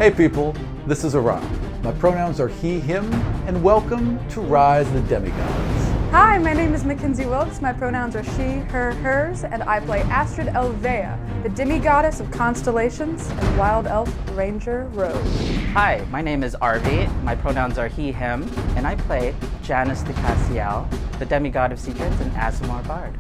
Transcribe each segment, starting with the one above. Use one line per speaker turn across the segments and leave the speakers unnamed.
Hey people, this is Aram. My pronouns are he, him, and welcome to Rise of the Demigods.
Hi, my name is Mackenzie Wilkes. My pronouns are she, her, hers, and I play Astrid Elvea, the demigoddess of constellations and wild elf ranger rogue.
Hi, my name is Arvi. My pronouns are he, him, and I play Janice de Castiel, the demigod of secrets and Aasimar Bard.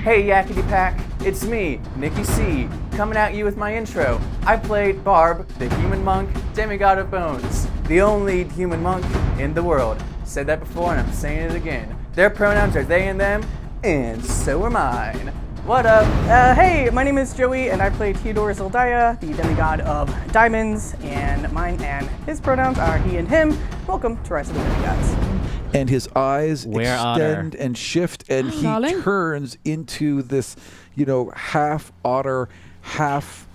Hey Yakety Pack, it's me, Nikki C, coming at you with my intro. I played Barb, the human monk, demigod of bones, the only human monk in the world. Said that before and I'm saying it again. Their pronouns are they and them, and so are mine. What up?
Hey, my name is Joey, and I play Theodore Zildaya, the demigod of diamonds, and mine and his pronouns are he and him. Welcome to Rise of the Demigods.
And his eyes
Where
extend and shift, and he
Darling?
turns into this, half otter, half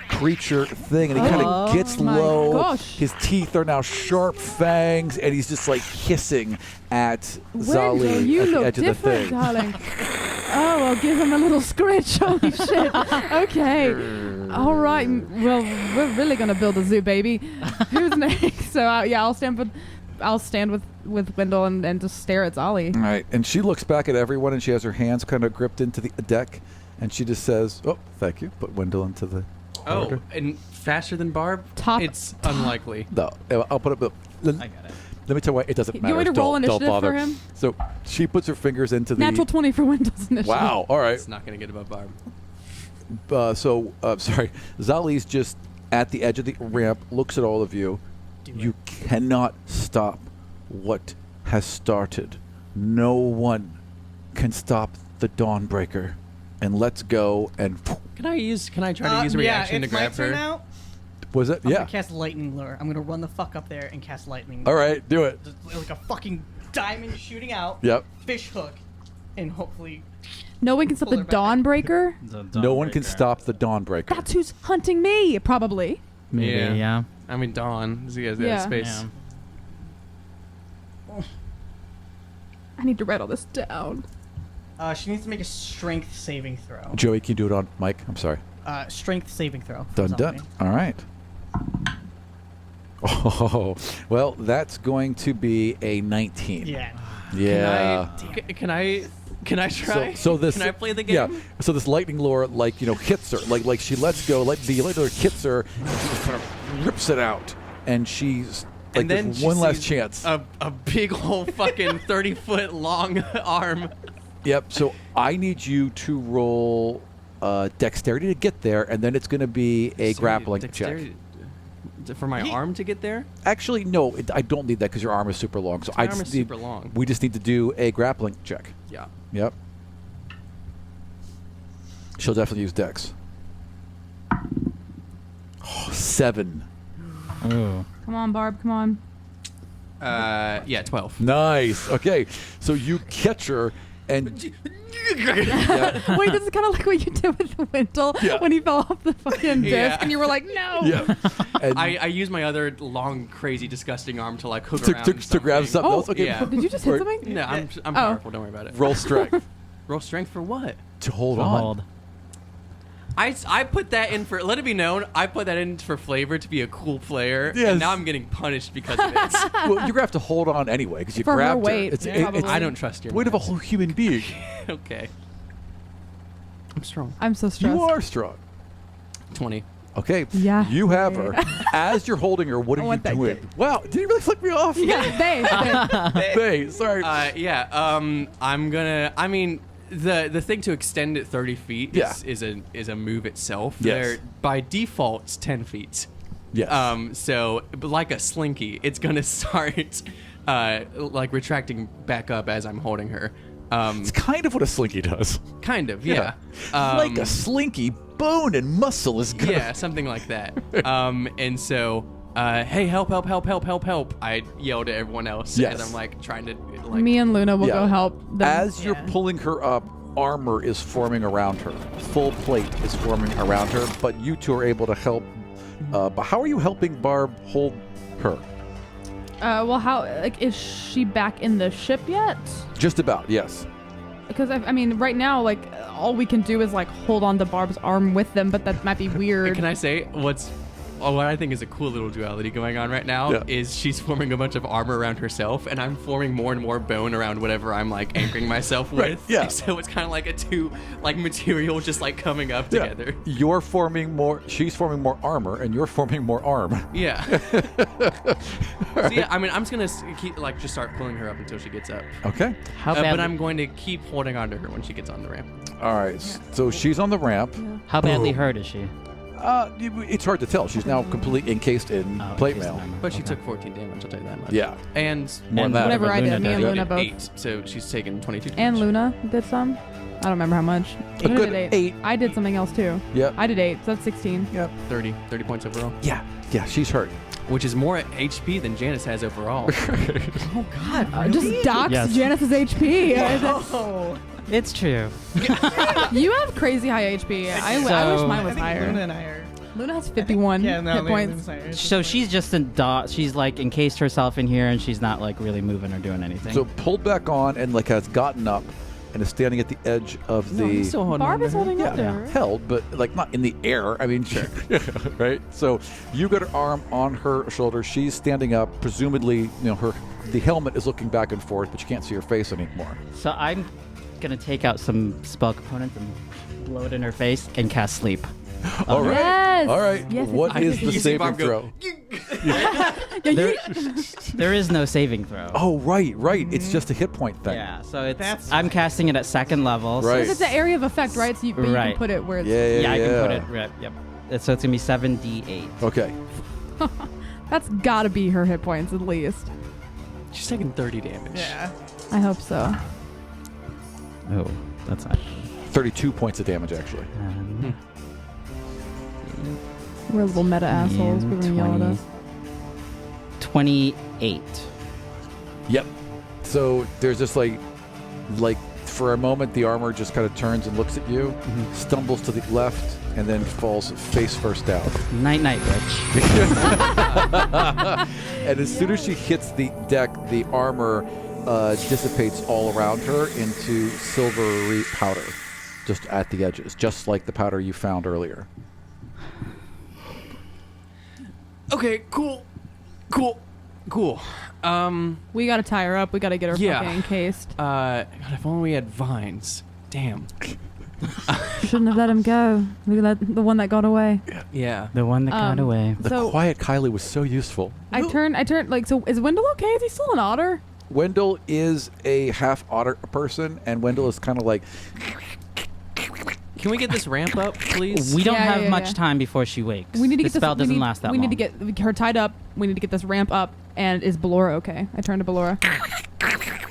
creature thing, and he kind of gets
my
low.
gosh.
His teeth are now sharp fangs, and he's just like hissing at Zali
you
at the
look
edge of the
different,
thing.
darling. Oh, I'll give him a little scritch. Holy shit. Okay. All right. Well, we're really gonna build a zoo, baby. Who's next? So I'll stand with Wendell and just stare at Zali.
All right, and she looks back at everyone, and she has her hands kind of gripped into the deck, and she just says, "Oh, thank you." Put Wendell into the.
Oh, and faster than Barb? It's unlikely.
No, I'll put up.
I got it.
Let me tell you why it doesn't matter.
You want me to roll
Don't
initiative
bother.
for him?
So she puts her fingers into the.
Natural 20 for Wendell's initiative.
Wow. All right.
It's not going to get above Barb.
Sorry. Zali's just at the edge of the ramp, looks at all of you. You cannot stop what has started. No one can stop the Dawnbreaker. And let's go and.
Can I try to use a reaction to grab her?
Now.
Was it?
I'm
Yeah.
gonna cast lightning lure. I'm gonna run the fuck up there and cast lightning.
All right, do it.
Just like a fucking diamond shooting out.
Yep.
Fish hook, and hopefully.
No one can stop the
Pull her back.
Dawnbreaker.
No one can stop the Dawnbreaker.
That's who's hunting me, probably.
Maybe, yeah.
I mean, Dawn. He has
Yeah.
space.
Yeah.
I need to write all this down.
She needs to make a strength saving throw.
Joey, can you do it on Mike? I'm sorry.
Strength saving throw. for
Done,
Zombie.
done. All right. Oh, well, that's going to be a 19.
Yeah.
Yeah.
Can I try?
So this.
Can I play the game?
Yeah. So this lightning lure, hits her. Like she lets go. Like the lightning lure hits her, and she just kind of rips it out, and she's like,
And then
there's
she
one last
sees
chance.
A big old fucking 30-foot long arm.
Yep. So I need you to roll dexterity to get there, and then it's going to be a grappling check.
Dexterity- For my arm to get there?
Actually, no, I don't need that because your arm is super long. So
My
I
arm
just
is
need,
super long.
We just need to do a grappling check.
Yeah.
Yep. She'll definitely use dex. Oh, 7.
Ooh.
Come on, Barb. Come on.
Yeah, 12.
Nice. Okay, so you catch her and yeah,
Wait, this is kind of like what you did with Wendell when he fell off the fucking disc,
Yeah.
and you were like, no.
yeah. And
I use my other long, crazy, disgusting arm to like hook
to,
around
to grab something
Oh,
else. Okay,
yeah.
Did you just hit something?
No, I'm
Oh.
powerful. Don't worry about it.
roll strength
Roll strength for what?
to hold on.
Hold.
I put that in for, let it be known, I put that in for flavor to be a cool player.
Yes.
And now I'm getting punished because of it.
Well, you're gonna have to hold on anyway because you
For her
grabbed
weight,
her. It's,
yeah,
it-
probably.
it's
I don't trust your
weight of a
maths.
whole human being.
Okay. I'm strong.
I'm so stressed.
You are strong.
20.
Okay.
Yeah.
You have her. As you're holding her, what
I
are you
want that
doing?
gift.
Wow. Did you really flick me off?
Yeah, they.
Hey, sorry.
I'm gonna, I mean, the thing to extend it 30 feet
Yeah.
is a move itself.
Yes.
There, by default, it's 10 feet.
yes.
So like a slinky, it's gonna start like retracting back up as I'm holding her.
It's kind of what a slinky does.
Kind of, yeah.
Like a slinky, bone and muscle is good.
Yeah, something like that. And so, hey, help, help, help, help, help, help. I yell to everyone else
Yes.
as I'm like trying to like.
Me and Luna will
Yeah.
go help them.
As you're pulling her up, armor is forming around her. Full plate is forming around her, but you two are able to help. But how are you helping Barb hold her?
Well, how, is she back in the ship yet?
Just about, yes.
Because, I mean, right now, all we can do is, hold on to Barb's arm with them, but that might be weird.
Can I say what's what I think is a cool little duality going on right now
Yeah.
is she's forming a bunch of armor around herself, and I'm forming more and more bone around whatever I'm like anchoring myself with.
Right, yeah.
So it's kind of like a two like material just like coming up
Yeah.
together.
You're forming more. She's forming more armor, and you're forming more arm.
Yeah. So yeah, I mean, I'm just gonna keep like just start pulling her up until she gets up.
Okay.
How
But
badly,
I'm going to keep holding on to her when she gets on the ramp.
All right. So she's on the ramp.
how badly
Boom.
hurt is she?
It's hard to tell. She's now completely encased in plate
encased in
mail.
armor.
But she
Okay.
took 14 damage. I'll tell you that much.
Yeah.
And
More than that.
Whatever I did, me and
does.
Luna both.
8, so she's taken 22 damage.
And Luna did some. I don't remember how much.
A
Luna
good
did
8.
I did something else too.
Yep.
I did 8, so that's 16.
30 points overall,
Yeah. Yeah. She's hurt.
which is more HP than Janice has overall.
Just dox
Yes.
Janice's HP.
Oh,
It's true.
You have crazy high HP. I wish
So-
mine
I
was
think
higher.
Luna and I are.
Luna has 51
Yeah, no,
hit points.
So she's just she's like encased herself in here, and she's not like really moving or doing anything.
So pulled back on and like has gotten up and is standing at the edge of
No,
the
he's still holding
Barb
on
is
to her.
holding up to
yeah,
her.
held, but like not in the air. I mean, sure, right? So you got her arm on her shoulder. She's standing up. Presumably, the helmet is looking back and forth, but you can't see her face anymore.
So I'm gonna take out some spell components and blow it in her face and cast sleep.
All right,
Yes.
all right.
Yes,
What
yes,
is
yes,
the
You see
saving
Barb go,
throw?
There, there is no saving throw.
Oh, right. It's just a hit point thing.
Yeah, so it's
That's
I'm casting it at second level. so
Right.
Because it's an area of effect, right? So you, but you
Right.
can put it where it's...
Yeah,
I can put it. Right, yep. So it's gonna be 7d8.
Okay.
That's got to be her hit points at least.
She's taking 30 damage.
Yeah.
I hope so.
Oh, that's not.
32 points of damage, actually.
We're little meta assholes. We're going to yell at us.
28.
Yep. So there's just like for a moment, the armor just kind of turns and looks at you, stumbles to the left, and then falls face first down.
Night, bitch.
And as soon as she hits the deck, the armor dissipates all around her into silvery powder, just at the edges, just like the powder you found earlier.
Okay, cool.
We got to tie her up. We got to get her
Yeah.
fucking encased.
God, if only we had vines. Damn.
Shouldn't have let him go. We let the one that got away.
Yeah.
The one that got away.
The
So
quiet Kylie was so useful.
I turned like, so is Wendell okay? Is he still an otter?
Wendell is a half otter person, and Wendell is kind of like,
Can we get this ramp up, please?
We don't
Yeah,
have
yeah,
much
yeah.
time before she wakes.
We need to
the
get this.
spell doesn't last that
we
long.
need to get her tied up. We need to get this ramp up. And is Ballora okay? I turned to Ballora.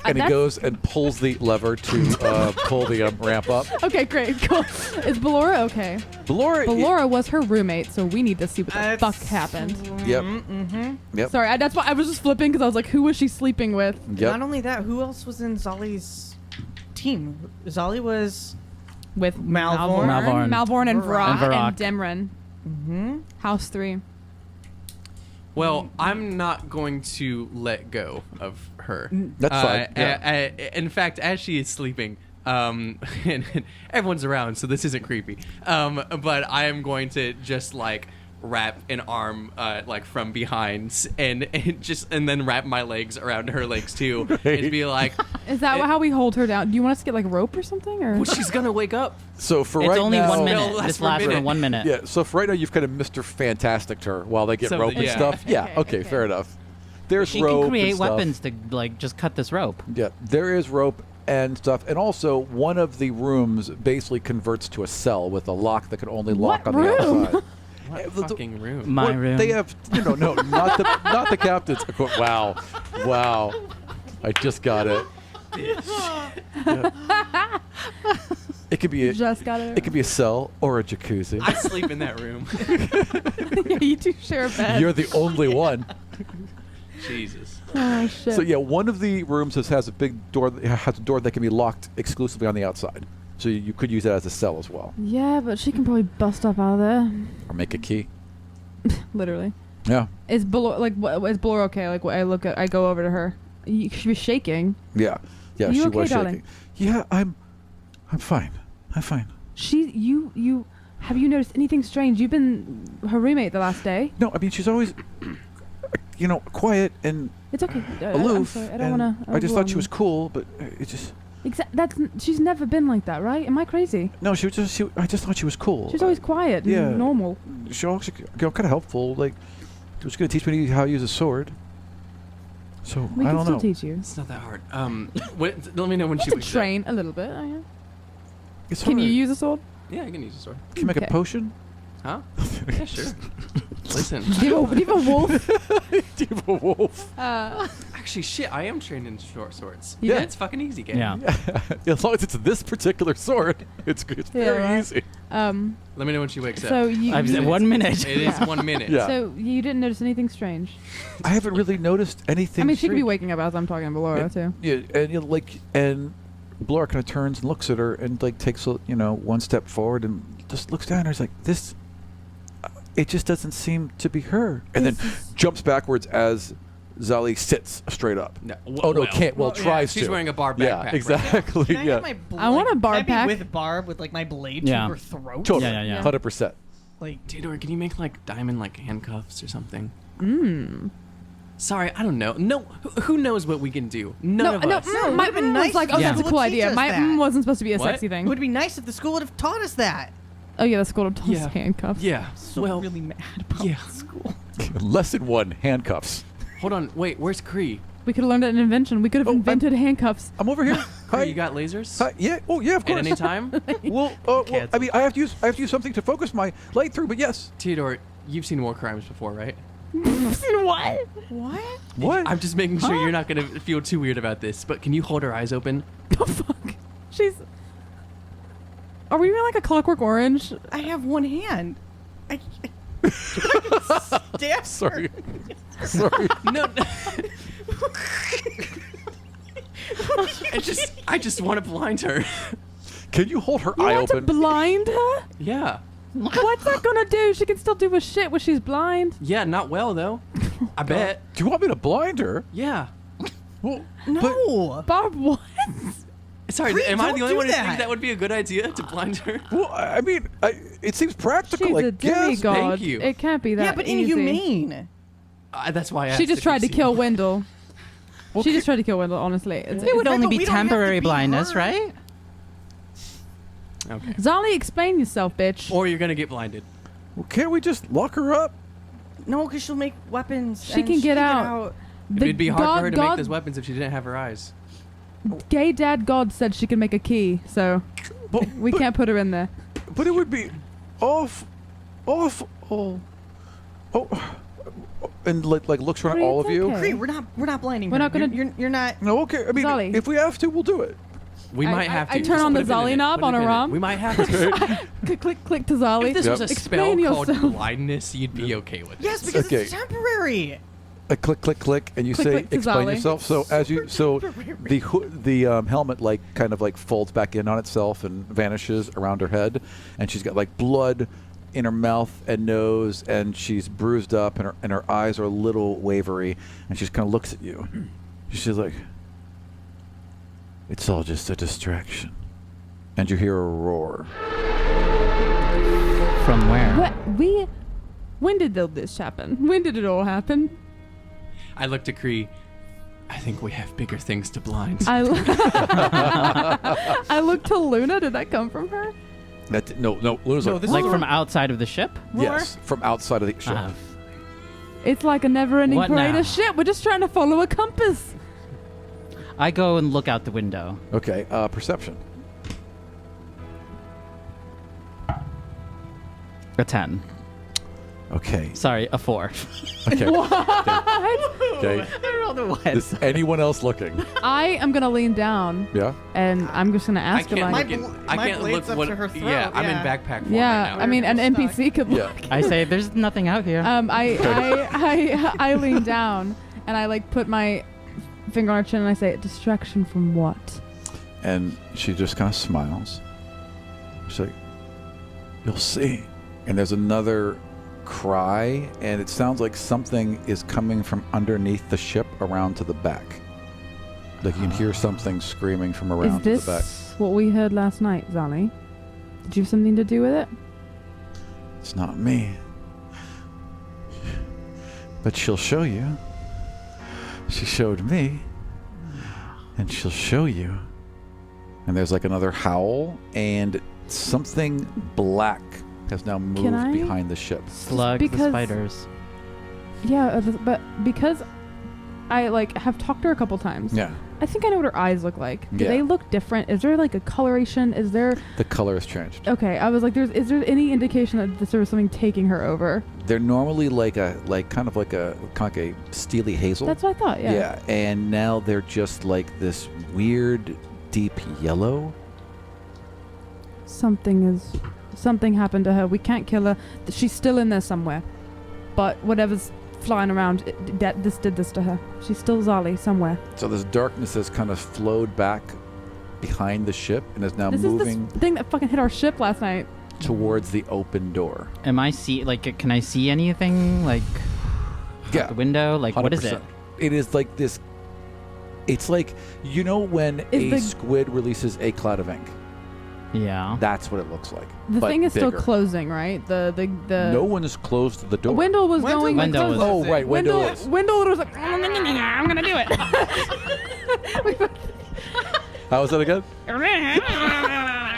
and he goes and pulls the lever to pull the ramp up.
Okay, great, cool. Is Ballora okay? Ballora was her roommate, so we need to see what the fuck happened.
Yep. Yep.
Sorry, that's why I was just flipping because I was like, who was she sleeping with?
Yep.
Not only that, who else was in Zolly's team? Zolly was
With
Malvorn.
Malvorn and Varrock
And
Varrock.
and Demrin. Mm-hmm. House 3.
Well, I'm not going to let go of her.
That's fine. Yeah.
In fact, as she is sleeping, and everyone's around, so this isn't creepy. But I am going to just like wrap an arm like from behind and then wrap my legs around her legs too, and be like,
Is that how we hold her down? Do you want us to get like rope or something? Or
well, she's gonna wake up.
So for
It's
right
only
now,
1 minute.
No,
This
for a
lasts for
minute.
1 minute.
Yeah. So for right now, you've kind of Mr. Fantastic her while they get
Something,
rope and
yeah.
stuff. Yeah. Okay. Fair enough. There's
She
rope
can
and
create
stuff.
weapons to like just cut this rope.
Yeah. There is rope and stuff, and also one of the rooms basically converts to a cell with a lock that can only lock
What
on
room?
the outside.
What fucking room?
My
Well,
room.
They have, no, not the captain's. Wow. I just got it. Yeah. It could be
just got it?
It could be a cell or a jacuzzi.
I sleep in that room.
Yeah, you two share a bed.
You're the only one.
Jesus.
Oh shit.
So yeah, one of the rooms has a big door. Has a door that can be locked exclusively on the outside. So you could use that as a cell as well,
Yeah, but she can probably bust up out of there.
or make a key.
Literally.
Yeah,
Is Ballora is Ballora okay? Like I go over to her. She was shaking.
yeah.
You
She
okay,
was
darling?
shaking. Yeah, I'm fine. I'm fine.
You Have you noticed anything strange? You've been her roommate the last day.
No, I mean she's always, quiet and
It's okay.
aloof.
I'm sorry. I don't
and
want to.
I just thought she was cool, but it just.
She's never been like that, right? Am I crazy?
No, I just thought she was cool.
She's always quiet and
yeah.
normal.
She also, kind of helpful. Like, she was going to teach me how to use a sword. So
We
I
can
don't
still
know.
teach you.
It's not that hard. Let me know when she
To
wakes up.
train a little bit. Yeah.
It's
Can you
alright.
use a sword?
Yeah, I can use a sword.
Can you make a
Okay.
potion?
Huh? Yeah, sure. Listen.
Do you have a wolf?
Do you have a wolf?
Actually, shit, I am trained in short swords.
You
Yeah,
did?
it's fucking easy game.
Yeah.
As long as it's this particular sword, it's
Yeah,
very
right.
easy.
Let me know when she wakes
So
up.
you.
I've said
you
1 minute.
It is 1 minute.
Yeah.
So you didn't notice anything strange?
I haven't really noticed anything.
I mean, she could be
strange.
waking up as I'm talking to Laura too.
Yeah, and Blora kind of turns and looks at her and takes one step forward and just looks down. And is like, this. It just doesn't seem to be her. And then jumps backwards as Zali sits straight up.
No,
Oh no, can't. Well,
yeah,
tries to.
She's wearing a bar backpack.
Yeah,
right?
exactly.
Can I
yeah,
have my
I want a barb
can I
pack.
be with Barb with like my blade
Yeah.
to her throat.
totally.
Yeah.
100%.
Like
Theodore, can you make diamond handcuffs or something?
Mmm.
Sorry, I don't know. No, who knows what we can do? None of us.
No, it
my
would've been
was
nice
like,
if
oh,
the
that's a
school
cool
would
idea.
teach us
My
that.
wasn't supposed to be a
What?
sexy thing.
It would be nice if the school would have taught us that.
Oh yeah, the school of
Yeah.
handcuffs.
Yeah.
So
well,
really mad about
yeah.
school.
Lesson 1: handcuffs.
Hold on. Wait, where's Kree?
We could have learned an invention. We could have
Oh,
invented handcuffs.
I'm over here. Hi.
Kree, you got lasers?
Hi. Yeah. Oh yeah. Of
At
course.
any time?
Well, I mean, I have to use something to focus my light through. But yes.
Theodore, you've seen war crimes before, right?
What?
What?
What?
I'm just making sure you're not going to feel too weird about this, but can you hold her eyes open?
The fuck? She's. Are we doing like a Clockwork Orange?
I have one hand. I stab
Sorry. Sorry.
No. I just want to blind her.
Can you hold her
You
eye
want to
open?
blind her?
Yeah.
What's that gonna do? She can still do a shit when she's blind.
Yeah, not well though. I bet.
Do you want me to blind her?
Yeah.
Well,
No.
Barb, what?
Sorry,
Kree,
am I
don't
the only
do
one who
that.
thinks that would be a good idea to blind her?
Well, I mean, it seems practical.
She's
I
a
guess.
demigod.
Thank you.
It can't be that
Yeah, but
easy.
inhumane.
That's why I
She
asked
just
if
tried
you've
to
seen
kill
it.
Wendell.
Well,
She just tried to kill Wendell, honestly.
It would
Right,
only
but
be
we don't have to
temporary
be
blindness,
her.
right?
Okay.
Zali, explain yourself, bitch.
Or you're gonna get blinded.
Well, can't we just lock her up?
No, because she'll make weapons.
She
and
can get out. The
It'd be hard for her to make
God-
those weapons if she didn't have her eyes.
Gay dad God said she can make a key, so
But,
we can't put her in there.
But it would be off, oh, and like looks around
Kree,
all
it's
of you.
okay.
Kree, we're not blinding
We're
her.
not gonna-
You're not.
No, okay. I mean,
Zali.
if we have to, we'll do it.
We
I-
might have
I
to.
turn
Just
on
put
the
a pin in
Zali
it.
knob
Put a
on her
pin in it.
arm.
We might have to.
click to Zali.
If this was a
Yep.
spell
Explain
called
yourself.
blindness, you'd be okay with it.
Yes, because
Okay.
it's temporary.
Click, and you
Click,
say
click to
explain
Zali.
yourself. So as you the helmet kind of folds back in on itself and vanishes around her head, and she's got like blood in her mouth and nose, and she's bruised up, and her eyes are a little wavery, and she just kind of looks at you. She's like, "It's all just a distraction," and you hear a roar.
From where?
What? When did this happen? When did it all happen?
I looked at Kree. I think we have bigger things to blind.
I looked to Luna. Did that come from her?
No, Luna's
No,
like,
this
Like
is
from outside of the ship?
yes, from outside of the ship.
Uh,
It's like a never-ending
What
parade
now?
of shit. We're just trying to follow a compass.
I go and look out the window.
Okay, perception.
A 10.
Okay.
Sorry, a 4.
Okay.
What?
Okay.
I rolled a 1.
Is anyone else looking?
I am gonna lean down
Yeah.
and I'm just gonna
I
ask her
can't
like,
look. I
my
can't look
blade's up
what.
to her throat,
Yeah, I'm in
yeah.
backpack form
yeah.
right now.
I mean, an
Stuck.
NPC could
Yeah.
look.
I say, there's nothing out here.
I lean down and I like put my finger on her chin and I say, "Distraction from what?"
And she just kind of smiles. She's like, "You'll see." And there's another cry, and it sounds like something is coming from underneath the ship around to the back. Like you can hear something screaming from
Is
around to the back.
this what we heard last night, Zali? Did you have something to do with it?
It's not me. But she'll show you. She showed me. And she'll show you. And there's like another howl, and something black has now moved
I?
behind the ship.
Slug the
Because-
spiders.
Yeah, but because I like have talked to her a couple times.
Yeah.
I think I know what her eyes look like. Do
Yeah.
they look different? Is there like a coloration? Is there?
The color has changed.
Okay, I was like, is there any indication that there was something taking her over?
They're normally kind of like a steely hazel.
That's what I thought. Yeah.
Yeah, and now they're just like this weird deep yellow.
Something happened to her. We can't kill her. She's still in there somewhere. But whatever's flying around, this did this to her. She's still Zali somewhere.
So this darkness has kind of flowed back behind the ship and is now
This
moving
is this thing that fucking hit our ship last night.
towards the open door.
Can I see anything like
Yeah.
out the window? Like what is it?
100%. It is like this. It's like, you know when
Is
a
the-
squid releases a cloud of ink?
Yeah.
That's what it looks like.
The
but
thing is
bigger.
still closing, right? The
No one has closed the door.
Wendell was
Wendell-
going.
Wendell
close
was-
it.
Oh, right. Wendell is.
Wendell was like, I'm gonna do it.
How was that again?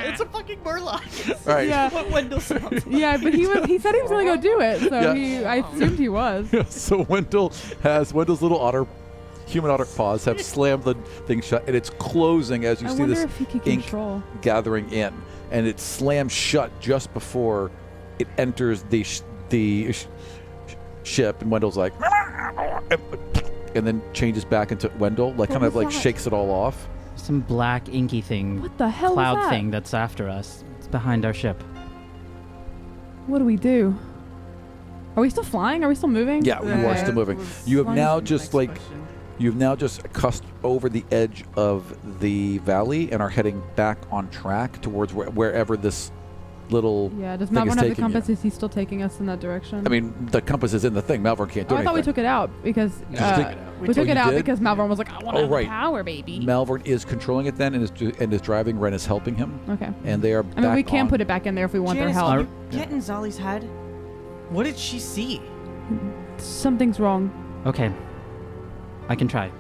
It's a fucking Murloc.
All right.
Yeah.
What Wendell sounds.
Yeah, but he said he was gonna go do it, so
Yeah.
I assumed he was.
So Wendell's little human otter paws have slammed the thing shut, and it's closing as you
I
see
wonder
this
if he can
ink
control.
gathering in, and it slams shut just before it enters the ship, and Wendell's like, and then changes back into Wendell, like
What
kind of
was
like
that?
shakes it all off.
Some black inky thing.
What the hell
Cloud
was that?
thing that's after us. It's behind our ship.
What do we do? Are we still flying? Are we still moving?
Yeah, you are still moving. You have
Flying
now
is the
just like you've now just cussed over the edge of the valley and are heading back on track towards wherever this little
Yeah. Does
thing is
Malvern have the
taking you.
compass? Is he still taking us in that direction?
I mean, the compass is in the thing. Malvern can't do
Oh, I
anything.
thought we took it out because
Did you take it out?
we took
you
it out
did?
because Malvern was like, I want
Oh,
to
right.
power, baby.
Malvern is controlling it then and is driving. Ren is helping him,
Okay.
and they are.
I mean, we
back
can
on.
put it back in there if we want
Janice,
their
can
help.
you get in Zali's head? What did she see?
Something's wrong.
Okay. I can try.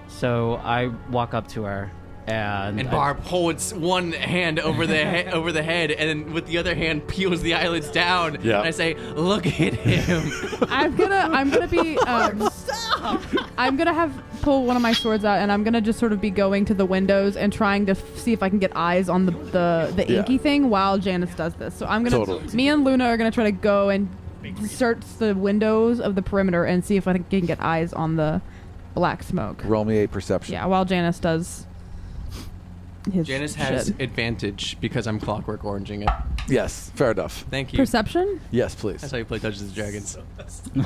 So I walk up to her and
Barb holds one hand over the over the head, and then with the other hand peels the eyelids down.
Yeah.
And I say, "Look at him."
I'm gonna be I'm gonna have pull one of my swords out, and I'm gonna just sort of be going to the windows and trying to see if I can get eyes on the
Yeah.
inky thing while Janice does this. So I'm gonna
Totally.
me and Luna are gonna try to go and search the windows of the perimeter and see if I can get eyes on the black smoke.
Roll me a perception.
Yeah, while Janice does his
Janice has
shit.
advantage because I'm clockwork oranging it.
Yes, fair enough.
Thank you.
Perception.
Yes, please.
That's how you play Dungeons and Dragons.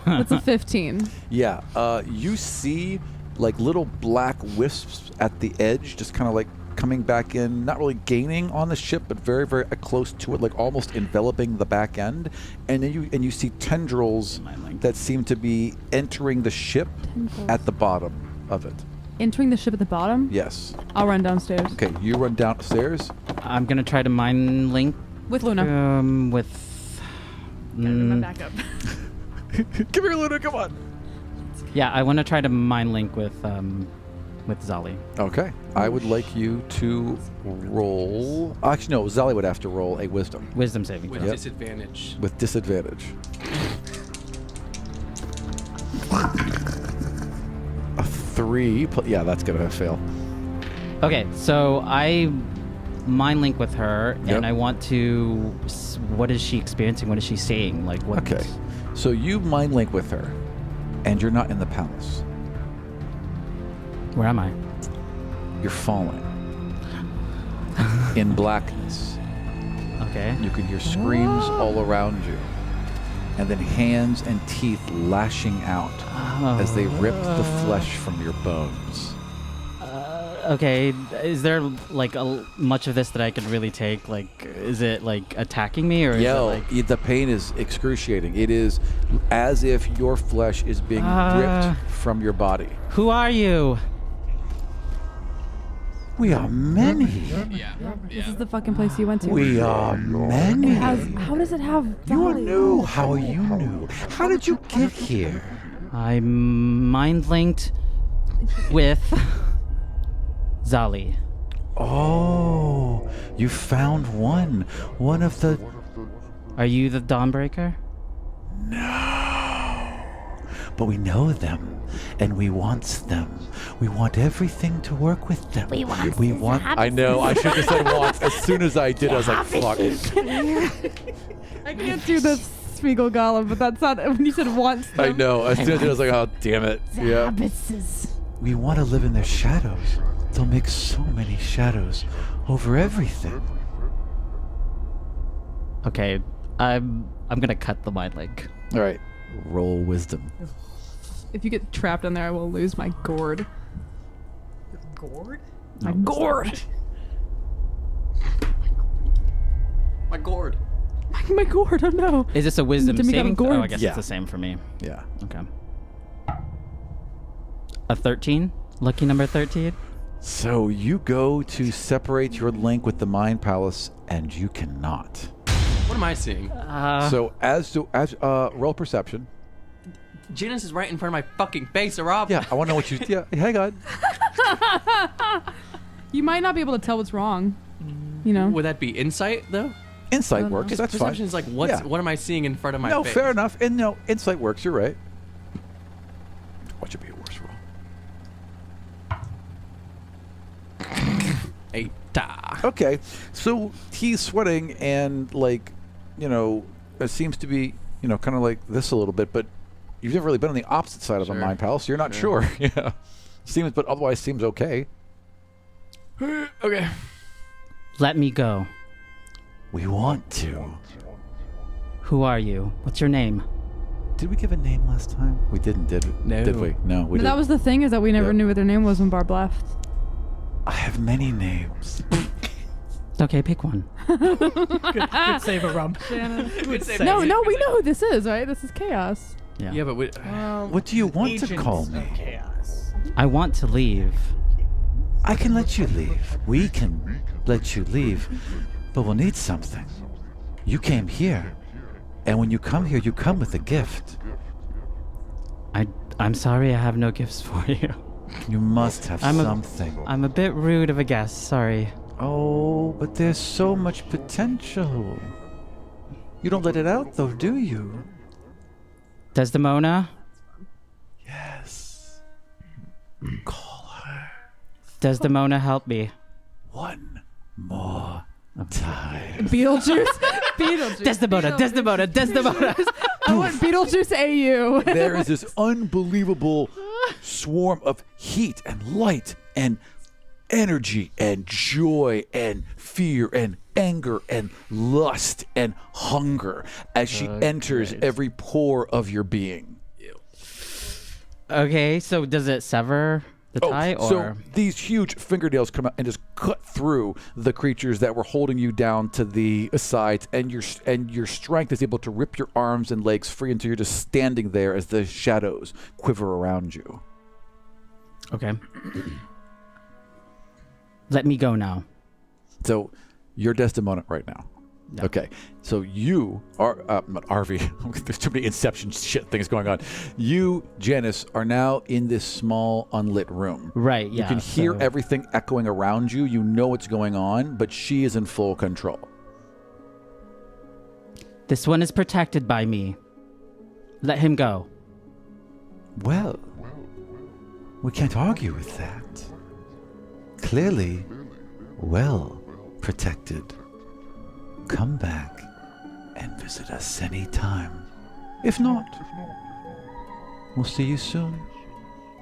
That's a 15.
Yeah, you see like little black wisps at the edge, just kind of like coming back in, not really gaining on the ship, but very, very close to it, like almost enveloping the back end. And then you see tendrils that seem to be entering the ship at the bottom of it.
Entering the ship at the bottom.
Yes.
I'll run downstairs
Okay, you run downstairs.
I'm gonna try to mind link
with Luna.
with.
Backup.
Come here, Luna. Come on.
Yeah, I want to try to mind link with Zali.
Okay, I would like you to roll. Actually, no. Zali would have to roll a wisdom
Wisdom saving
With
throw.
disadvantage.
with disadvantage. A 3. Yeah, that's gonna fail.
Okay, so I mind link with her,
Yep.
and I want to. What is she experiencing? What is she seeing? Like what?
Okay, so you mind link with her, and you're not in the palace.
Where am I?
You're falling in blackness.
Okay.
You can hear screams all around you, and then hands and teeth lashing out as they rip the flesh from your bones.
Okay, is there like much of this that I could really take? Like, is it like attacking me or?
Yo,
Is it like,
the pain is excruciating. It is as if your flesh is being ripped from your body.
who are you?
We are many.
Yeah.
This is the fucking place you went to.
We are many.
How does it have
You
Dolly?
knew. How you knew? How did you get here?
I mind linked with Zali.
Oh, you found one. One of the...
Are you the Dawnbreaker?
No. But we know them, and we want them. We want everything to work with them. We want... I know, I should have said want. As soon as I did, I was like, fuck.
I can't do the Smeagol Golem, but that's not when you said wants them.
I know. As soon as I did, I was like, oh, damn it. Yeah. We want to live in their shadows. They'll make so many shadows over everything.
Okay, I'm gonna cut the mind link.
All right. Roll wisdom.
If you get trapped in there, I will lose my gourd.
Gourd?
My gourd!
My gourd.
My gourd, oh no.
Is this a wisdom
Demigod
saving?
gourds.
Oh, I guess
Yeah.
it's the same for me.
Yeah.
Okay. A 13? Lucky number 13?
So you go to separate your link with the Mind Palace, and you cannot.
What am I seeing?
So roll perception.
Janus is right in front of my fucking face, Rob.
Yeah, I want to know what you... Yeah, hang on.
You might not be able to tell what's wrong. You know?
Would that be insight, though?
Insight works.
Because
That's
perception
fine.
is like,
Yeah.
what am I seeing in front of my
No,
face?
fair enough. And no, insight works. You're right. What should be a worse roll?
8.
Okay, so he's sweating and like, it seems to be, kind of like this a little bit, but you've never really been on the opposite side of a
Sure.
Mind Palace. So you're not sure. Yeah, seems, but otherwise seems okay.
Okay.
Let me go.
We want to.
Who are you? What's your name?
Did we give a name last time? We didn't, did we?
No.
Did we? No, we
But
didn't.
that was the thing, is that we never
Yep.
knew what their name was when Barb left.
I have many names.
Okay, pick one.
Good save, Rump.
Good save.
No, we know who this is, right? This is Chaos.
Yeah.
Yeah, but we,
What do you want to call me?
Chaos.
I want to leave.
I can let you leave. We can let you leave. But we'll need something. You came here. And when you come here, you come with a gift.
I'm sorry I have no gifts for you.
You must have something.
I'm a bit rude of a guest, sorry.
Oh, but there's so much potential. You don't let it out, though, do you?
Desdemona?
Yes. Call her
Desdemona, help me.
one more time.
Beetlejuice. Beetlejuice.
Desdemona, Desdemona, Desdemona.
I want Beetlejuice AU.
There is this unbelievable swarm of heat and light and energy and joy and fear and anger and lust and hunger as she enters every pore of your being.
Okay, so does it sever the tie, or?
So these huge fingernails come out and just cut through the creatures that were holding you down to the sides, and your strength is able to rip your arms and legs free until you're just standing there as the shadows quiver around you.
Okay. Let me go now.
So you're Desdemona right now.
Yeah.
Okay. So you are not RV. There's too many Inception shit things going on. You, Janice, are now in this small unlit room.
Right,
You
yeah.
can hear
so-
everything echoing around you. You know what's going on, but she is in full control.
This one is protected by me. Let him go.
Well, we can't argue with that. Clearly, well protected. Come back and visit us anytime. If not, we'll see you soon.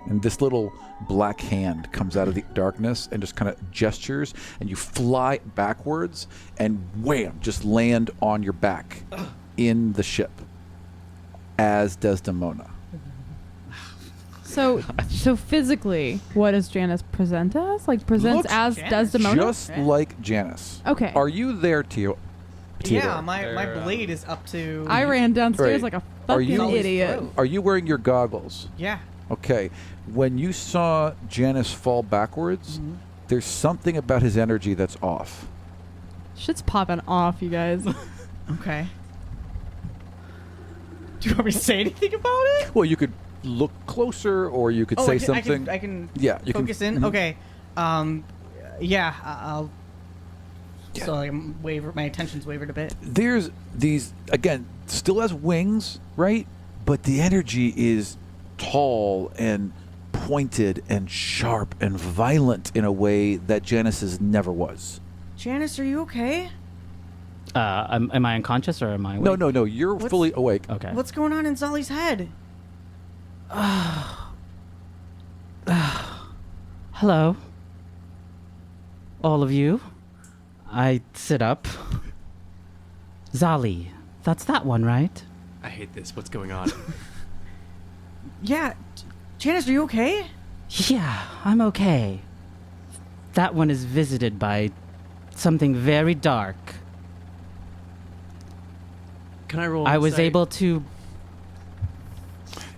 And this little black hand comes out of the darkness and just kind of gestures, and you fly backwards and wham, just land on your back in the ship as Desdemona.
So physically, what does Janice present as? Like presents
Looks
as Desdemona?
Just like Janice.
Okay.
Are you there, Teo?
Yeah, my blade is up to.
I ran downstairs
Right.
like a
Are
fucking
you-
idiot.
Are you wearing your goggles?
Yeah.
Okay. When you saw Janice fall backwards, There's something about his energy that's off.
Shit's popping off, you guys.
Okay. Do you want me to say anything about it?
Well, you could look closer, or you could
Oh,
say
I can,
something.
I can
Yeah, you can-
focus in.
mhm.
Okay. Yeah, I'll.
Yeah.
So like, my attention's wavered a bit.
There's these, again, still has wings, right? But the energy is tall and pointed and sharp and violent in a way that Janice's never was.
Janice, are you okay?
Am I unconscious or am I awake?
No, you're
What's-
fully awake.
Okay.
What's going on in Zolly's head?
Hello. All of you. I sit up. Zali. That's that one, right?
I hate this. What's going on?
Yeah, Janice, are you okay?
Yeah, I'm okay. That one is visited by something very dark.
Can I roll?
I was
insight?
able to.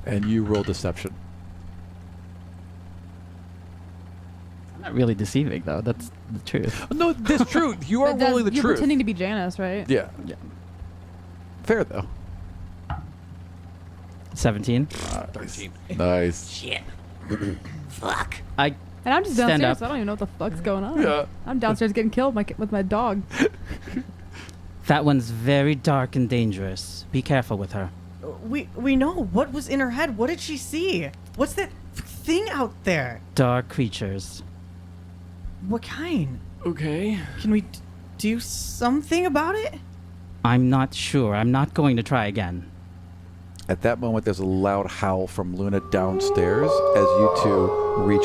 And you roll deception.
I'm not really deceiving, though. That's the truth.
No, that's true. You are
But
rolling the
you're
truth.
pretending to be Janice, right?
Yeah.
Yeah.
Fair, though.
17.
13.
Nice.
I
And I'm just
Stand
downstairs,
up.
so I don't even know what the fuck's going on.
Yeah.
I'm downstairs getting killed with my dog.
That one's very dark and dangerous. Be careful with her.
We know what was in her head. What did she see? What's that thing out there?
Dark creatures.
What kind?
Okay.
Can we do something about it?
I'm not sure. I'm not going to try again.
At that moment, there's a loud howl from Luna downstairs as you two reach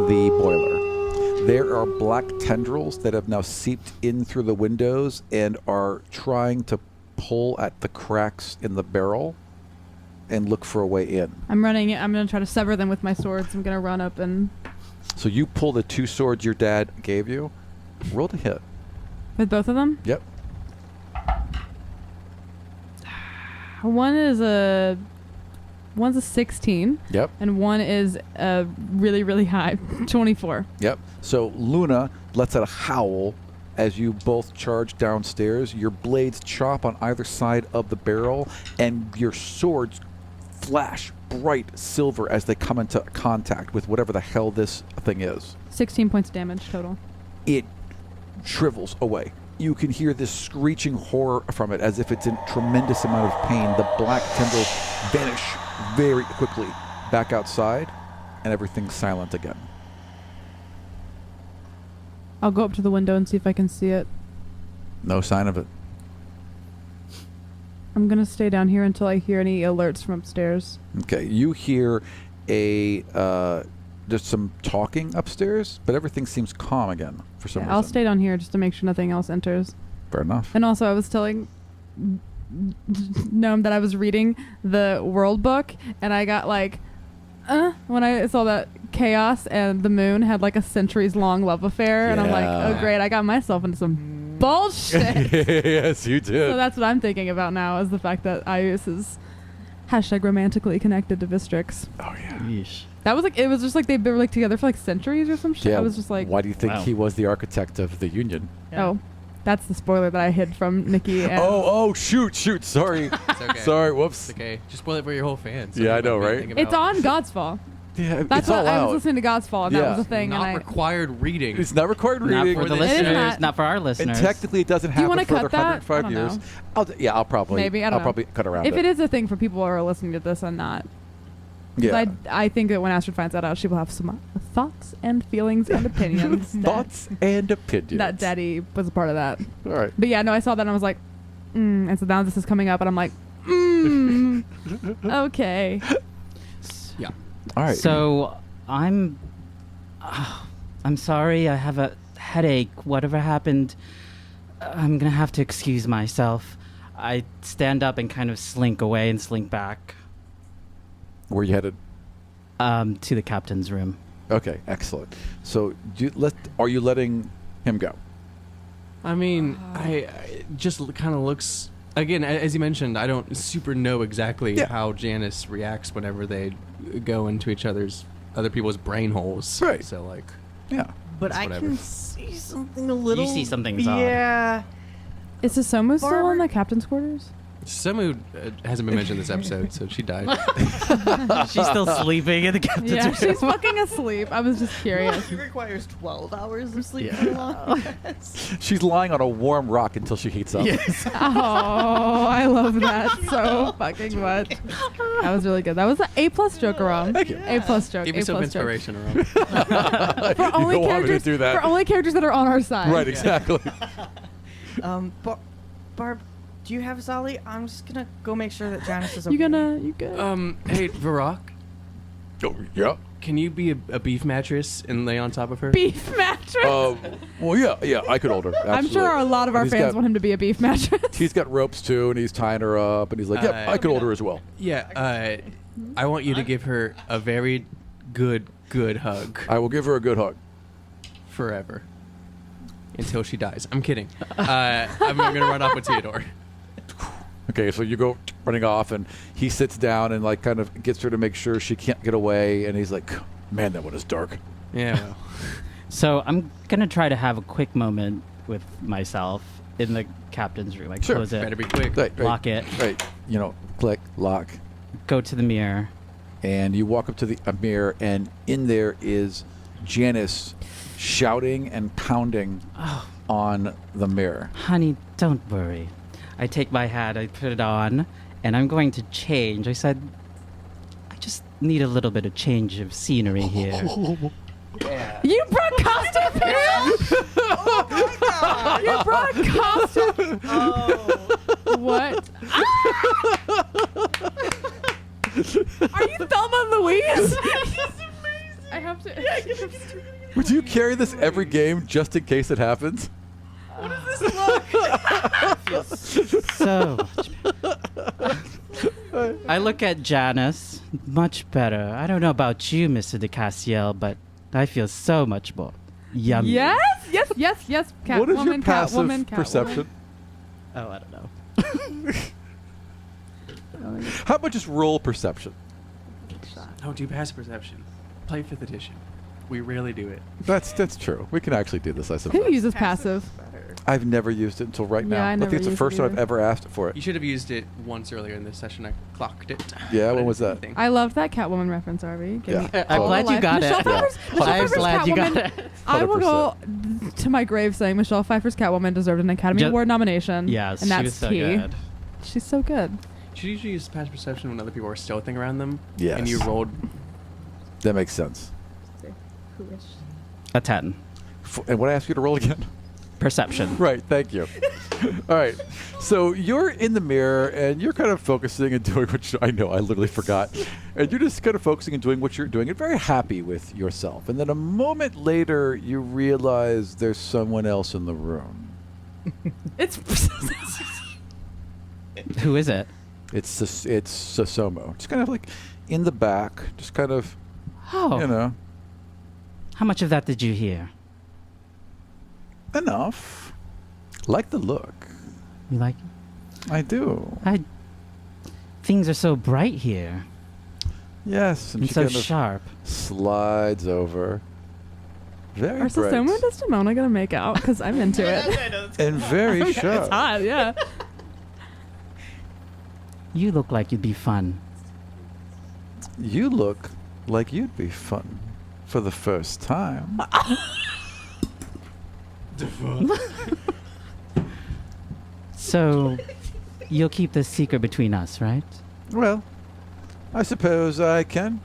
the boiler. There are black tendrils that have now seeped in through the windows and are trying to pull at the cracks in the barrel and look for a way in.
I'm running it. I'm going to try to sever them with my swords. I'm going to run up and...
So you pull the 2 swords your dad gave you. Roll to hit.
With both of them?
Yep.
One's a 16,
Yep.
and one is a really, really high 24.
Yep. So Luna lets out a howl as you both charge downstairs. Your blades chop on either side of the barrel, and your swords flash bright silver as they come into contact with whatever the hell this thing is.
16 points damage total.
It shrivels away. You can hear this screeching horror from it as if it's in tremendous amount of pain. The black tendrils vanish very quickly back outside, and everything's silent again.
I'll go up to the window and see if I can see it.
No sign of it.
I'm going to stay down here until I hear any alerts from upstairs.
Okay, you hear there's some talking upstairs, but everything seems calm again for some
Yeah,
reason.
I'll stay down here just to make sure nothing else enters.
Fair enough.
And also, I was telling Gnome that I was reading the World Book, and I got when I saw that Chaos and the Moon had like a centuries-long love affair, and I'm like,
Yeah.
oh great, I got myself into some bullshit.
Yes, you did.
So that's what I'm thinking about now, is the fact that Ius is #romantically connected to Vistrix.
Oh yeah.
Yeesh.
That was like, it was just like they were like together for like centuries or some shit.
Yeah.
I was just like,
why do you think
Wow.
he was the architect of the Union?
oh, that's the spoiler that I hid from Nikki. And
Oh, shoot. Sorry.
It's okay.
Sorry, whoops.
It's okay. Just spoil it for your whole fans.
Yeah, I know, right?
It's on Godsfall.
Yeah,
That's
it's all
what I
out.
was listening to Godsfall, and
Yeah.
that was a thing.
Not
and I,
required reading.
It's not required
Not
reading.
for the
It is
listeners.
not.
Not for our listeners.
And technically, it doesn't
Do you
happen
wanna
for another
cut that?
105
I don't
years.
know.
I'll probably
Maybe, I don't
I'll
know.
probably cut around
if
it.
it is a thing for people who are listening to this and not, 'cause
Yeah.
I think that when Astrid finds that out, she will have some thoughts and feelings and opinions.
Thoughts and opinions.
That Daddy was a part of that.
All right.
But yeah, no, I saw that and I was like, and so now this is coming up, and I'm like, okay.
Yeah.
All right.
So I'm sorry. I have a headache. Whatever happened, I'm gonna have to excuse myself. I stand up and kind of slink away and slink back
Where you headed?
to the captain's room.
Okay, excellent. So, are you letting him go?
I mean, I just kind of looks. Again, as you mentioned, I don't super know exactly
Yeah.
how Janice reacts whenever they go into other people's brain holes.
Right.
So like,
Yeah.
but I
whatever.
can see something a little.
see something's odd.
Yeah.
Is Susomu still
Barber-
in the captain's quarters?
Samu hasn't been mentioned this episode, so she died.
She's still sleeping in the captain's
Yeah,
room.
she's fucking asleep. I was just curious.
She requires 12 hours of sleep
Yeah.
for long. Yes.
She's lying on a warm rock until she heats up.
Yes.
Oh, I love that so fucking much. That was really good. That was an A+ joke wrong.
Thank you.
A+ joke.
Give me
A+
some
joke.
inspiration around.
For only
don't want me to
characters.
do that.
For only characters that are on our side.
Right, exactly.
Barb, do you have Zali? I'm just gonna go make sure that Janice is okay.
You good?
Hey, Varrock,
Oh, yeah.
can you be a beef mattress and lay on top of her?
Beef mattress.
Well, yeah, I could hold her.
I'm sure a lot of our
And he's
fans
got-
want him to be a beef mattress.
He's got ropes too, and he's tying her up, and he's like, "Yep, I could hold her as well."
Yeah, I want you to give her a very good hug
I will give her a good hug.
forever. Until she dies. I'm kidding. I'm going to run off with Theodore.
Okay, so you go running off, and he sits down and like kind of gets her to make sure she can't get away, and he's like, "Man, that one is dark."
Yeah, well.
So I'm gonna try to have a quick moment with myself in the captain's room. Like
Sure.
close it,
Better be quick.
Right,
lock it,
Right, click, lock,
go to the mirror.
and you walk up to a mirror, and in there is Janice shouting and pounding on the mirror.
Honey, don't worry. I take my hat, I put it on, and I'm going to change. I said, I just need a little bit of change of scenery here.
You brought costume here? You brought costume? What? Are you Thelma and Louise? I have to.
Would you carry this every game just in case it happens?
So much better. I look at Janice, much better. I don't know about you, Mr. DeCassiel, but I feel so much more yummy.
Yes. Catwoman,
What is your passive
Catwoman,
perception?
Oh, I don't know.
How about just roll perception?
Don't do passive perception. Play 5th edition. We rarely do it.
That's true. We can actually do this, I
Who
suppose.
uses passive?
I've never used it until right
Yeah,
now.
I
I
never
think it's the
used
first
it
time I've
either.
ever asked for
You
it.
should have used it once earlier in this session. I clocked it.
Yeah,
But
when
I
was
didn't
that?
think.
I love that Catwoman reference, Arby. Give
Yeah.
me
I'm
Oh.
glad you got
Michelle
it.
Pfeiffer's,
Yeah.
Michelle
I'm
Pfeiffer's
glad you got
Catwoman.
it.
I will go
100%.
to my grave saying Michelle Pfeiffer's Catwoman deserved an Academy
Ju-
Award nomination.
Yes,
and that's
she was so
key.
good.
She's so good.
You should usually use passive perception when other people are stealthing around them.
Yes.
And you rolled.
That makes sense.
A 10.
And what I asked you to roll again?
Perception.
Right, thank you. All right. So you're in the mirror and you're kind of focusing and doing what I know, I literally forgot. And you're just kind of focusing and doing what you're doing and very happy with yourself. And then a moment later, you realize there's someone else in the room.
It's
Who is it?
It's Susomu. Just kind of like in the back, just kind of,
Oh,
you know,
how much of that did you hear?
enough. Like the look.
You like
I do.
Things are so bright here
Yes.
and
she
so
kind of
sharp.
slides over. Very
Are
bright.
Susomu and Desdemona gonna make out? Because I'm into it.
And very sharp.
It's hot, yeah.
You look like you'd be fun.
You look like you'd be fun for the first time.
So, you'll keep this secret between us, right?
Well, I suppose I can.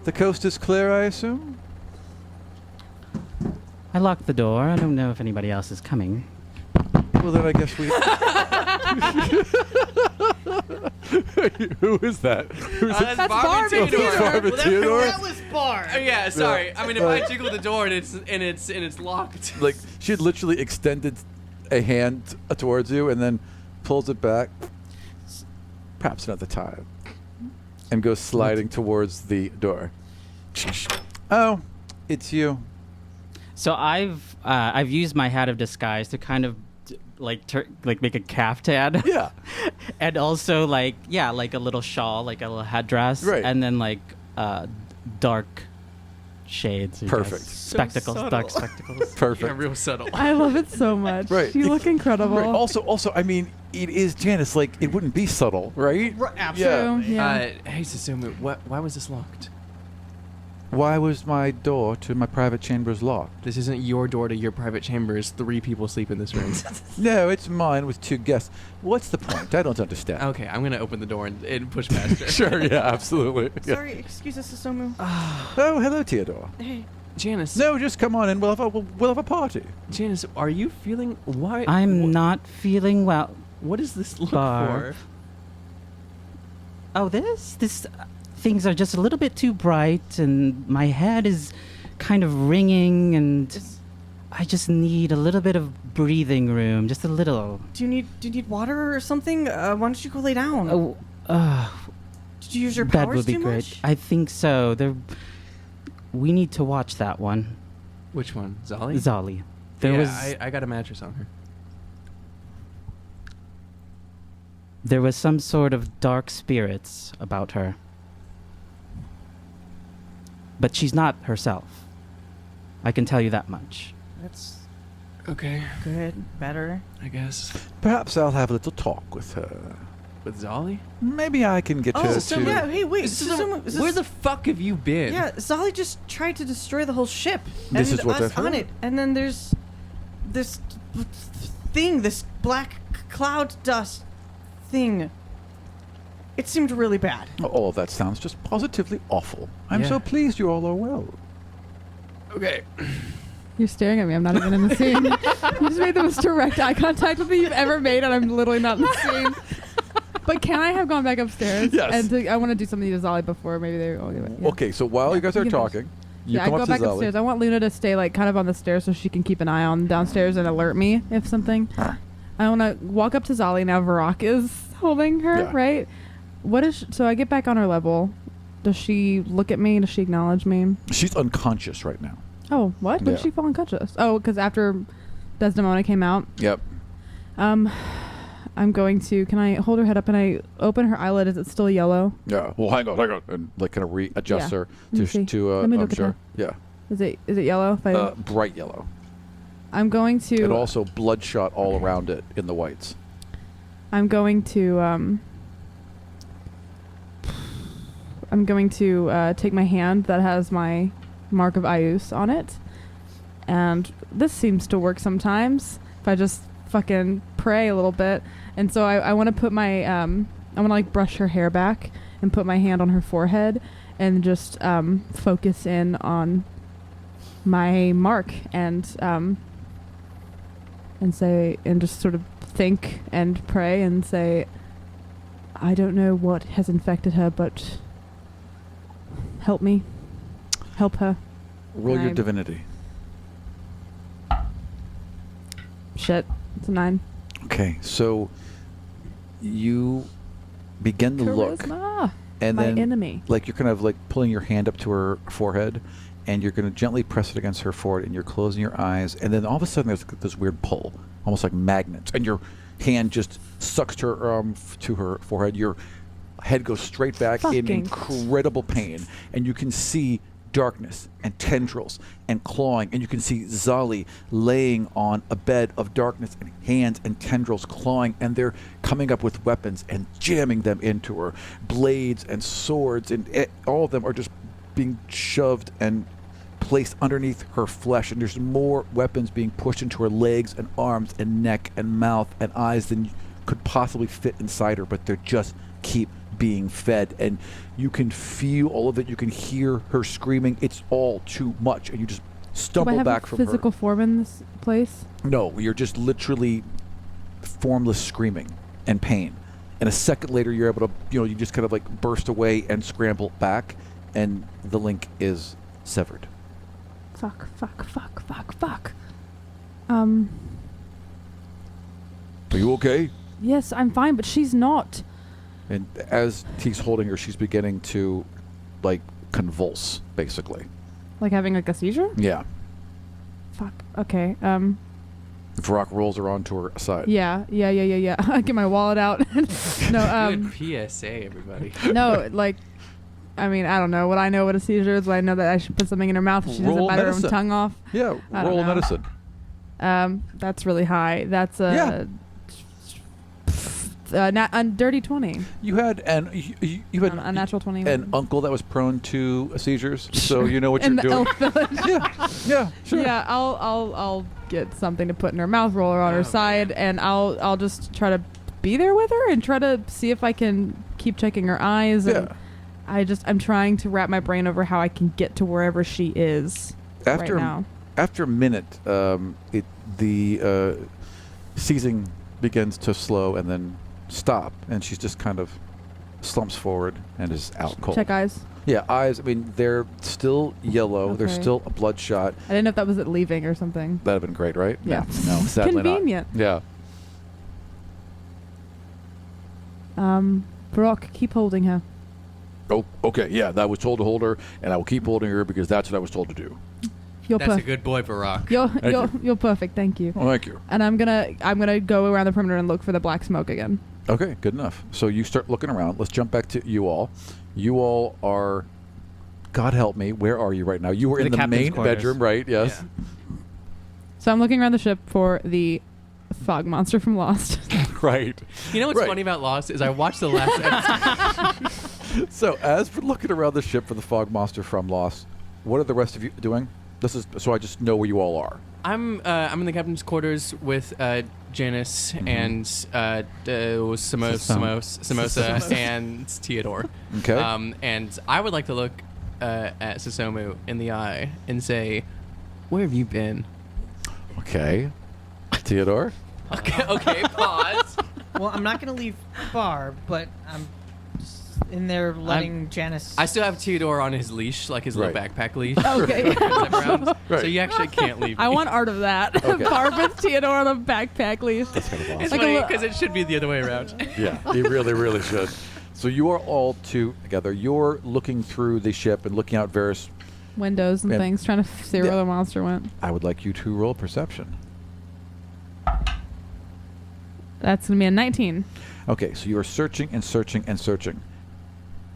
The coast is clear, I assume?
I locked the door. I don't know if anybody else is coming.
Well, then I guess we. Who is that? Who's it?
That's Barb and
Oh, it's Barb and Theodore?
That was Barb.
Oh, yeah, sorry. I mean, if I jiggle the door and it's locked.
Like, she had literally extended a hand towards you and then pulls it back. Perhaps another time. And goes sliding towards the door. Oh, it's you.
So I've used my hat of disguise to kind of like make a caftan.
Yeah.
And also like a little shawl, like a little headdress.
Right.
And then like dark shades. you
Perfect.
guys. Spectacles, dark
subtle.
spectacles.
Perfect.
Yeah, real subtle.
I love it so much.
Right.
You look incredible.
Right. Also, I mean, it is Janice. Like, it wouldn't be subtle, right?
Absolutely.
Yeah.
Hey, Susumu, why was this locked?
Why was my door to my private chambers locked?
This isn't your door to your private chambers. 3 people sleep in this room.
No, it's mine with 2 guests. What's the point? I don't understand.
Okay, I'm gonna open the door and push past her.
Sure, yeah, absolutely. Yeah.
Sorry, excuse us, Susumu.
Oh, hello, Theodore.
Hey,
Janice.
No, just come on in. We'll have a party.
Janice, are you feeling? Why?
I'm not feeling well.
What does this look
Barb.
for?
Oh, this things are just a little bit too bright, and my head is kind of ringing, and I just need a little bit of breathing room, just a little.
do you need water or something? Why don't you go lay down?
Oh,
Did you use your
bed
powers
would be
too
great.
much?
I think so. We need to watch that one,
Which one? Zolly?
Zolly. There
yeah,
was
I got a mattress on her.
there was some sort of dark spirits about her, but she's not herself. I can tell you that much.
That's
Okay,
good. Better.
I guess.
Perhaps I'll have a little talk with her.
With Zolly?
Maybe I can get her to...
yeah. Hey, wait.
Susumu,
Susumu,
where the fuck have you been?
Yeah, Zolly just tried to destroy the whole ship.
This
and
is what
us
I've
on
heard.
it. And then there's this thing, this black cloud dust thing. It seemed really bad.
All of that sounds just positively awful. I'm
Yeah.
so pleased you all are well.
Okay.
You're staring at me. I'm not even in the scene. You just made the most direct eye contact with me you've ever made, and I'm literally not in the scene. But can I have gone back upstairs?
Yes.
And I want to do something to Zolly before maybe they all give it. Yeah.
Okay, so while you guys are
you can
talking, you
Yeah, I
come
go
up to
back
Zelly.
upstairs. I want Luna to stay like kind of on the stairs so she can keep an eye on downstairs and alert me if something. I want to walk up to Zolly now. Varrock is holding her,
Yeah.
right? What is? So I get back on her level. Does she look at me? Does she acknowledge me?
She's unconscious right now.
Oh, what? When
Yeah.
did she fall unconscious? Oh, because after Desdemona came out.
Yep.
I'm going to. Can I hold her head up and I open her eyelid? Is it still yellow?
Yeah. Well, hang on, and like kind of readjust
Yeah.
her
Let me
to
see.
to
Let me
I'm
look at
sure.
her.
Yeah.
Is it yellow? If I,
Bright yellow,
I'm going to.
and also bloodshot all around it in the whites.
I'm going to take my hand that has my mark of Ius on it, and this seems to work sometimes if I just fucking pray a little bit. And so I want to put my I want to like brush her hair back and put my hand on her forehead and just focus in on my mark and say and just sort of think and pray and say, I don't know what has infected her, but help me. Help her.
Roll your
I'm-
divinity.
Shit. It's a 9.
Okay, so you begin to look,
Charisma.
and
My
then
enemy.
like you're kind of like pulling your hand up to her forehead, and you're going to gently press it against her forehead, and you're closing your eyes, and then all of a sudden there's this weird pull, almost like magnets, and your hand just sucks to her forehead. Your head goes straight back in
Fucking
incredible pain, and you can see darkness and tendrils and clawing, and you can see Zali laying on a bed of darkness and hands and tendrils clawing, and they're coming up with weapons and jamming them into her, blades and swords, and all of them are just being shoved and placed underneath her flesh, and there's more weapons being pushed into her legs and arms and neck and mouth and eyes than could possibly fit inside her, but they're just keep being fed, and you can feel all of it. You can hear her screaming. It's all too much, and you just
Do I
stumble
have
back
a
from
physical form in this place?
her. No, you're just literally formless screaming and pain. And a second later, you're able to, you just kind of like burst away and scramble back, and the link is severed.
Fuck.
Are you okay?
Yes, I'm fine, but she's not.
And as he's holding her, she's beginning to, like, convulse, basically.
Like having like a seizure?
Yeah.
Fuck. Okay.
Varrock rolls her onto her side.
Yeah. I get my wallet out. No.
Good PSA, everybody.
No. Like, I mean, I don't know. Would I know what a seizure is? Would I know that I should put something in her mouth if she doesn't
Roll
bite her own
medicine.
tongue off?
Yeah,
I don't
roll
know.
medicine.
That's really high. That's
Yeah.
a dirty 20.
You had you had
A natural 20.
an uncle that was prone to seizures, so you know what
in
you're
the
doing.
elf village.
Yeah, sure.
Yeah, I'll get something to put in her mouth, roll her on her side, and I'll just try to be there with her and try to see if I can keep checking her eyes. And I'm trying to wrap my brain over how I can get to wherever she is
After
right now.
after a minute, the seizing begins to slow and then stop, and she's just kind of slumps forward and is out cold.
Check eyes.
Yeah, eyes. I mean, they're still yellow. They're
Okay.
still bloodshot.
I didn't know if that was it leaving or something.
That'd have been great, right?
Yeah.
No, sadly
Convenient.
not. Yeah.
Brock, keep holding her.
Oh, okay. Yeah, I was told to hold her, and I will keep holding her because that's what I was told to do.
You're
That's a
perfect.
good boy, Barack.
You're perfect. Thank you.
Oh, thank you.
And I'm gonna go around the perimeter and look for the black smoke again.
Okay, good enough. So you start looking around. Let's jump back to you all. You all are, God help me, where are you right now? You were in
The
the
captain's
main
quarters.
bedroom, right? Yes.
So I'm looking around the ship for the fog monster from Lost.
Right.
You know what's
Right.
funny about Lost is I watched the last episode.
So as we're looking around the ship for the fog monster from Lost, what are the rest of you doing? This is so I just know where you all are.
I'm in the captain's quarters with Janice and Samosa and Theodore.
Okay.
And I would like to look at Susomu in the eye and say, "Where have you been?"
Okay. Theodore?
Okay, pause.
Well, I'm not gonna leave Barb, but I'm just in there letting Janice.
I still have Theodore on his leash, like his little
Right.
backpack leash.
Okay.
Zip around.
Right.
So you actually can't leave me.
I want art of that.
Okay.
Barb with Theodore on a backpack leash.
That's kind of awesome.
It's
Like a
funny
li-
because it should be the other way around.
Yeah, you really, really should. So you are all together. You're looking through the ship and looking out various.
Windows and
Yeah.
things, trying to see where
Yeah.
the monster went.
I would like you to roll perception.
That's gonna be a 19.
Okay, so you are searching and searching and searching.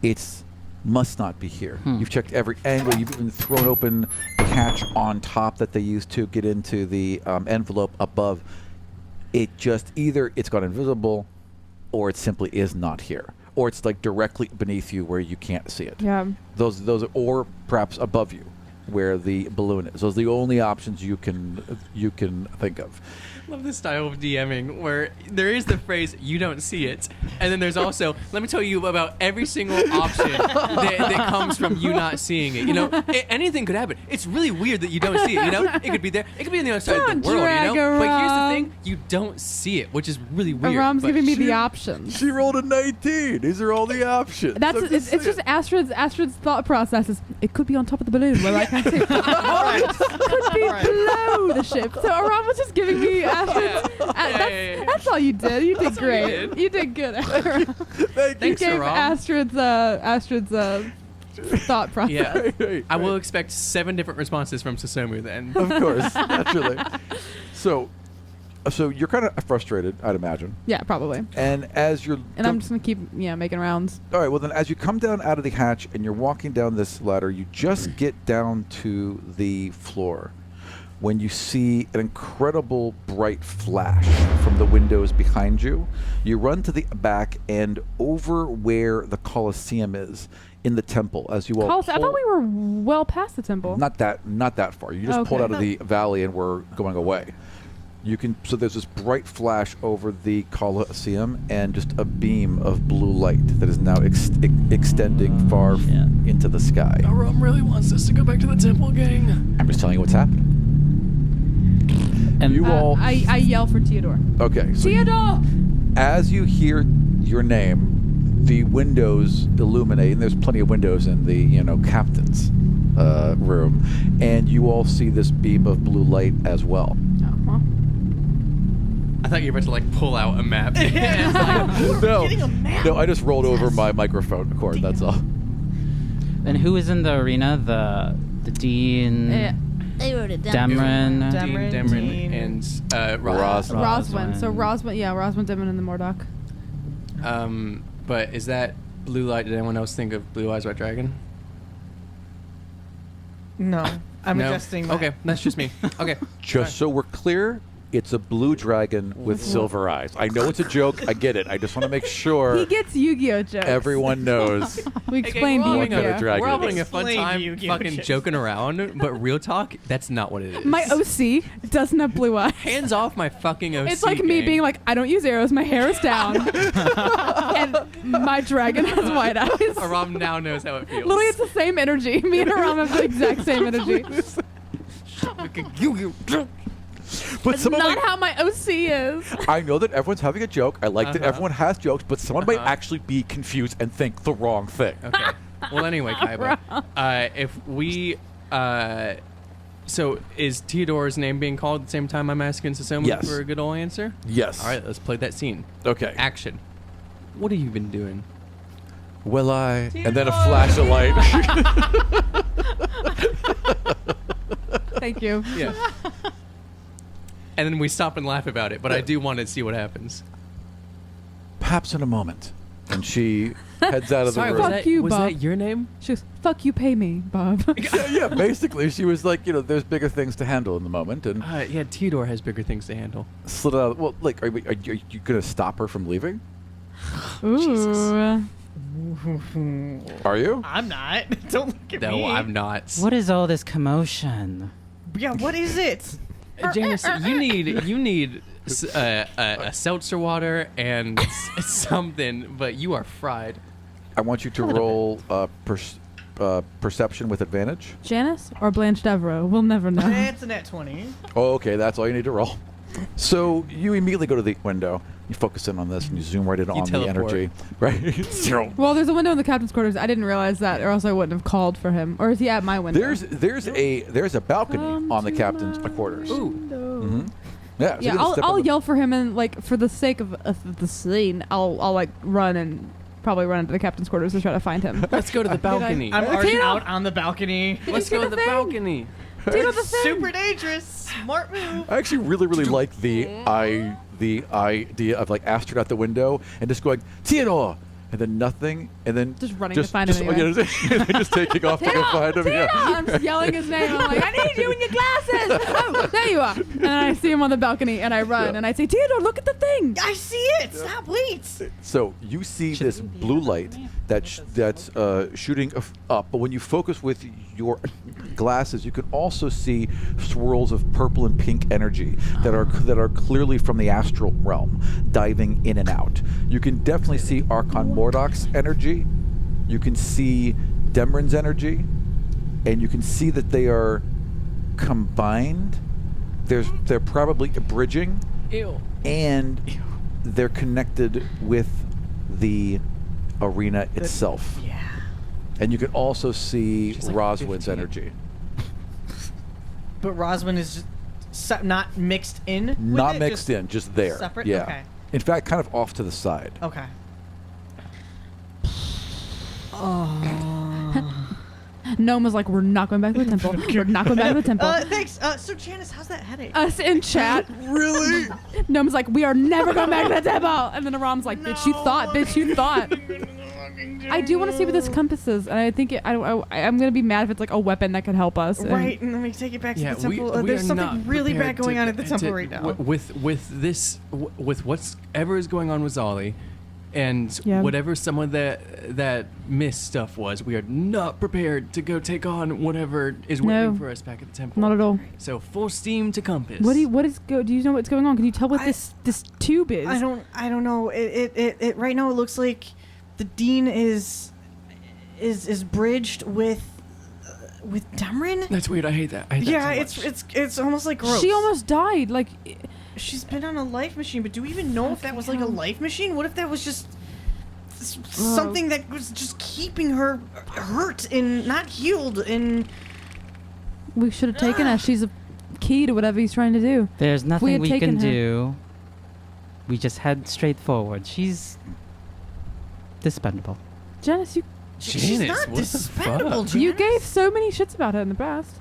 It's must not be here. You've checked every angle. You've even thrown open the hatch on top that they used to get into the envelope above. It just either it's gone invisible, or it simply is not here, or it's like directly beneath you where you can't see it.
Yeah.
Those, or perhaps above you, where the balloon is. Those are the only options you can think of.
Love this style of DMing where there is the phrase "you don't see it," and then there's also "let me tell you about every single option that comes from you not seeing it." You know, anything could happen. It's really weird that you don't see it. You know, it could be there, it could be on the other side of the
Don't
world.
drag
You know, but here's the
around.
thing: you don't see it, which is really weird.
Aram's
but
giving me
she-
the options.
She rolled a 19. These are all the options.
That's
I'm
it's just
saying.
Astrid's thought processes. It could be on top of the balloon where I can't see. Or it could be
Right.
below the ship. So Aram was just giving me Astrid's.
yeah.
That's all you did. You did
That's all you
great.
did.
You did good. Aram.
Thank
You
you.
gave
Aram.
Astrid's thought process.
Yeah,
Right,
I will
right.
expect 7 different responses from Susomu then.
Of course, naturally. So you're kind of frustrated, I'd imagine.
Yeah, probably.
And as you're
And I'm just gonna keep making rounds.
all right. Well, then, as you come down out of the hatch and you're walking down this ladder, you just get down to the floor when you see an incredible bright flash from the windows behind you. You run to the back and over where the Colosseum is in the temple. As you all
I thought
pull-
we were well past the temple.
not that far. You just pulled
Okay.
out of the valley and were going away. You can so there's this bright flash over the Colosseum and just a beam of blue light that is now extending far into the sky.
Aram really wants us to go back to the temple, gang.
I'm just telling you what's happening.
And
You all
I yell for Theodore.
okay? So
Theodore!
as you hear your name, the windows illuminate, and there's plenty of windows in the captain's room, and you all see this beam of blue light as well.
Uh-huh.
I thought you were about to like pull out a map.
No, I just rolled over my microphone cord. That's all.
And who is in the arena? The Dean,
They wrote it down.
Dameron.
Dameron,
Dean,
Dean.
Dameron, and Roz.
Roz.
Roswin. So Roswin, Roswin, Demon, and the Mordok.
But is that blue light, did anyone else think of Blue Eyes White Dragon?
No, I'm
No?
adjusting. My,
Okay, that's just me. Okay.
Just so we're clear, it's a blue dragon with silver eyes. I know it's a joke. I get it. I just want to make sure
He gets Yu-Gi-Oh jokes.
everyone knows.
We explained
we're all
What kind of
Yu-Gi-Oh.
dragon
We're all
it
having a
is.
fun
Explain
time
Yu-Gi-Oh
fucking
shit.
joking around, but real talk, that's not what it is.
My OC doesn't have blue eyes.
Hands off my fucking OC.
It's like me
gang.
being like, I don't use arrows, my hair is down. And my dragon has white eyes.
Aram now knows how it feels.
Literally, it's the same energy. Me and Aram have the exact same energy.
But
It's
some of
not
my,
how my OC is.
I know that everyone's having a joke. I like that
Uh-huh.
everyone has jokes, but someone might actually be confused and think the wrong thing.
Okay. Well, anyway, Kaiba, if we, so is Theodore's name being called at the same time I'm asking Sasoma
Yes.
for a good old answer?
Yes.
All right, let's play that scene.
Okay.
Action. What have you been doing?
Well, and then a flash of light.
Thank you.
Yeah. And then we stop and laugh about it, but I do want to see what happens.
Perhaps in a moment. And she heads out of
Sorry,
the
was
room.
Fuck you,
was
Bob.
that your name?
She goes, fuck you, pay me, Bob.
Yeah, basically, she was like, there's bigger things to handle in the moment, and
Yeah, Theodore has bigger things to handle.
slid out. Well, like, are you going to stop her from leaving?
Ooh.
Are you?
I'm not. Don't look at me.
No, I'm not.
What is all this commotion?
Yeah, what is it?
Janice, you need a seltzer water and something, but you are fried.
I want you to roll perception with advantage.
Janice or Blanche Devereaux? We'll never know.
It's a net 20.
Oh, okay, that's all you need to roll. So you immediately go to the window. You focus in on this, and you zoom right in on the
teleport.
energy. Right.
Well, there's a window in the captain's quarters. I didn't realize that, or else I wouldn't have called for him. Or is he at my window?
There's a balcony on the captain's quarters.
Ooh.
Mm-hmm. Yeah. So
Yeah,
you gotta step
I'll
on the-
yell for him, and like for the sake of the scene, I'll like run and probably run into the captain's quarters to try to find him.
Let's go to the balcony.
I'm already
Tito!
out on the balcony.
Let's
see
go to
the
the
thing?
balcony.
Tito, the thing.
Super dangerous. Smart move.
I actually really like the idea of like Astrid out the window and just going Theodore, and then nothing, and then
Just running to find him anyway.
just taking off to go find him.
Tito!
Yeah.
I'm just yelling his name. I'm like, I need you in your glasses. Oh, there you are. And I see him on the balcony, and I run, and I say, Theodore, look at the thing.
I see it. Stop, wait.
So you see this blue light that's shooting up, but when you focus with your glasses, you can also see swirls of purple and pink energy that are clearly from the astral realm, diving in and out. You can definitely see Archon Mordok's energy. You can see Demrin's energy, and you can see that they are combined. They're probably bridging,
Ew.
and they're connected with the arena itself.
Yeah.
And you can also see
She's like
Roswin's
15.
energy.
But Roswin is just not mixed in with
Not
it,
mixed
just
in, just there.
separate?
Yeah.
Okay.
In fact, kind of off to the side.
Okay.
Gnome was like, we're not going back to the temple. We're not going back to the temple.
Thanks. So Janice, how's that headache?
Us in chat.
Really?
Gnome's like, we are never going back to the temple. And then Aram's like, bitch, you thought. Bitch, you thought. I do want to see what this compass is, and I think I'm gonna be mad if it's like a weapon that could help us. and-
Right, and let me take it back to
Yeah,
the temple.
we
There's
are not
something really bad
prepared
going
to-
on at the temple
to-
right now.
With whatever is going on with Zolly, and
Yeah.
whatever some of that mist stuff was, we are not prepared to go take on whatever is waiting
No.
for us back at the temple.
Not at all.
So full steam to Compass.
Do you know what's going on? Can you tell what this tube is?
I don't know. It right now it looks like the dean is bridged with Demrin.
That's weird. I hate that. I hate
Yeah,
that so much.
it's almost like gross.
She almost died. Like,
She's been on a life machine, but do we even know if that was like a life machine? What if that was just something that was just keeping her hurt and not healed and
we should have taken her. She's a key to whatever he's trying to do.
There's nothing
had
we
taken
can
her-
do. We just head straight forward. She's dispendable.
Janice,
she's
Janice,
not
what the
dispendable.
fuck?
you
Janice.
gave so many shits about her in the past.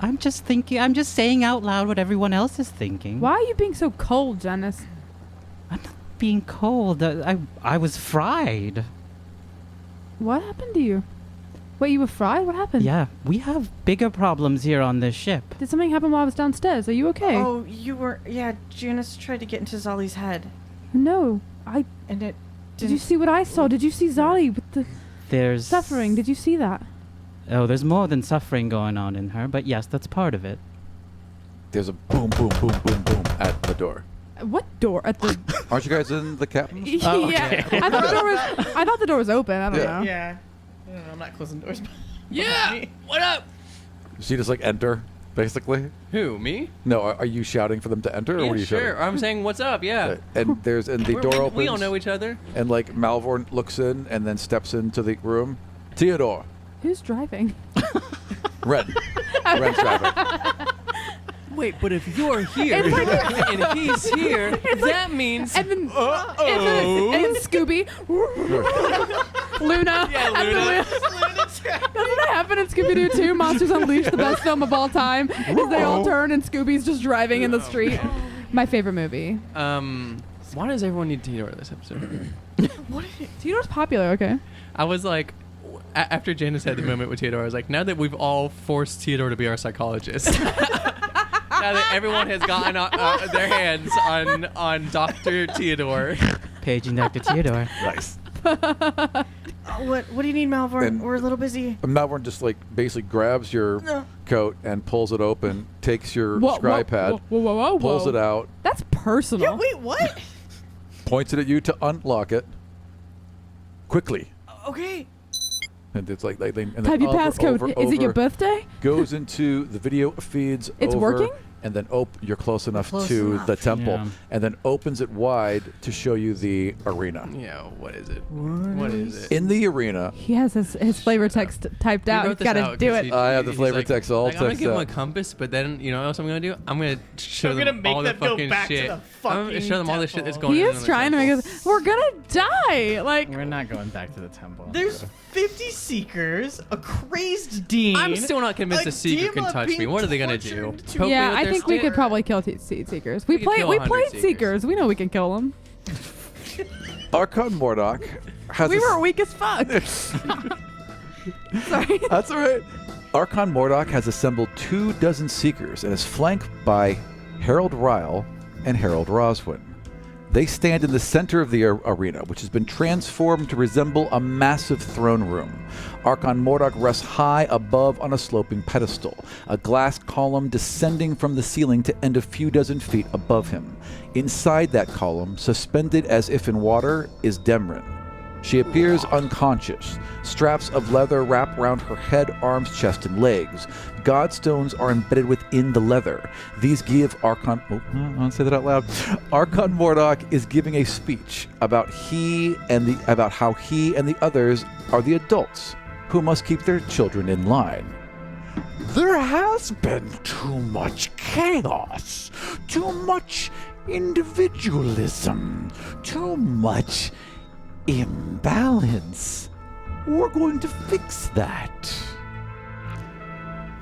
I'm just thinking. I'm just saying out loud what everyone else is thinking.
Why are you being so cold, Janice?
being cold. I was fried.
What happened to you? Wait, you were fried? What happened?
Yeah, we have bigger problems here on this ship.
Did something happen while I was downstairs? Are you okay?
Oh, you were. Yeah, Janice tried to get into Zali's head,
No.
and it.
Did you see what I saw? Did you see Zali with the
There's
suffering? Did you see that?
Oh, there's more than suffering going on in her, but yes, that's part of it.
There's a boom, boom, boom, boom, boom at the door.
What door? At the.
Aren't you guys in the captain's?
Yeah. I thought the door was open. I don't
Yeah.
know.
Yeah. I'm not closing doors.
Yeah. What up?
She just like enter, basically.
Who? Me?
No, are you shouting for them to enter, or
Yeah,
what are you
sure.
shouting?
I'm saying what's up. Yeah.
And the door opens.
We all know each other.
And like Malvorn looks in and then steps into the room. Theodore,
Who's driving?
Ren, Ren's driving.
Wait, but if you're here and he's here, that means.
And then, and then Scooby, Luna.
Yeah,
and
Luna.
then doesn't that happen in Scooby-Doo 2? Monsters Unleashed, the best film of all time. As they all turn and Scooby's just driving in the street. My favorite movie.
Why does everyone need Theodore this episode?
Theodore's popular, okay?
I was like, after Janice had the moment with Theodore, I was like, now that we've all forced Theodore to be our psychologist, now that everyone has gotten their hands on Dr. Theodore.
Paging Dr. Theodore.
Nice.
What do you need, Malvorn?
And-
We're a little busy.
Malvorn just like basically grabs your coat and pulls it open, takes your scribe pad,
Whoa.
pulls it out,
That's personal.
Yeah, wait, what?
points it at you to unlock it quickly.
Okay.
And it's like, and then
Have you passcode?
over,
Is it your
over,
birthday?
goes into the video feeds.
It's
over,
working?
And then you're close enough
Close
to
enough.
the temple,
Yeah.
and then opens it wide to show you the arena.
Yeah, what is it? What is it?
In the arena,
He has his flavor text typed
He
out.
wrote
He's
this
got to
out
do
'cause
it.
he-
I have the
he's
flavor
like,
text all
I'm gonna
text
give him a
out.
compass, but then you know what else I'm gonna do? I'm gonna show
I'm
them
gonna make
all the
them go
fucking
back to
shit.
the
I'm gonna
fucking
show them all the shit that's
temple.
going
He
on.
is
in the
trying to make
temple.
us. We're gonna die. Like
We're not going back to the temple.
There's 50 seekers, a crazed dean.
I'm still not convinced a seeker can
Dima
touch me.
being
What are they gonna do?
tortured to-
Poke me
yeah,
with
I
their
think we
stick?
could probably kill seed seekers. We
We could kill
played
100
seekers.
seekers.
We know we can kill them.
Archon Mordok has
We
a
were weak as fuck. Sorry.
That's all right. Archon Mordok has assembled 24 seekers and is flanked by Harold Ryle and Harold Roswin. They stand in the center of the arena, which has been transformed to resemble a massive throne room. Archon Mordok rests high above on a sloping pedestal, a glass column descending from the ceiling to end a few dozen feet above him. Inside that column, suspended as if in water, is Demrin. She appears unconscious. Straps of leather wrap around her head, arms, chest, and legs. Godstones are embedded within the leather. These give Archon... Oh, I don't want to say that out loud. Archon Mordok is giving a speech about how he and the others are the adults who must keep their children in line. There has been too much chaos, too much individualism, too much imbalance. We're going to fix that.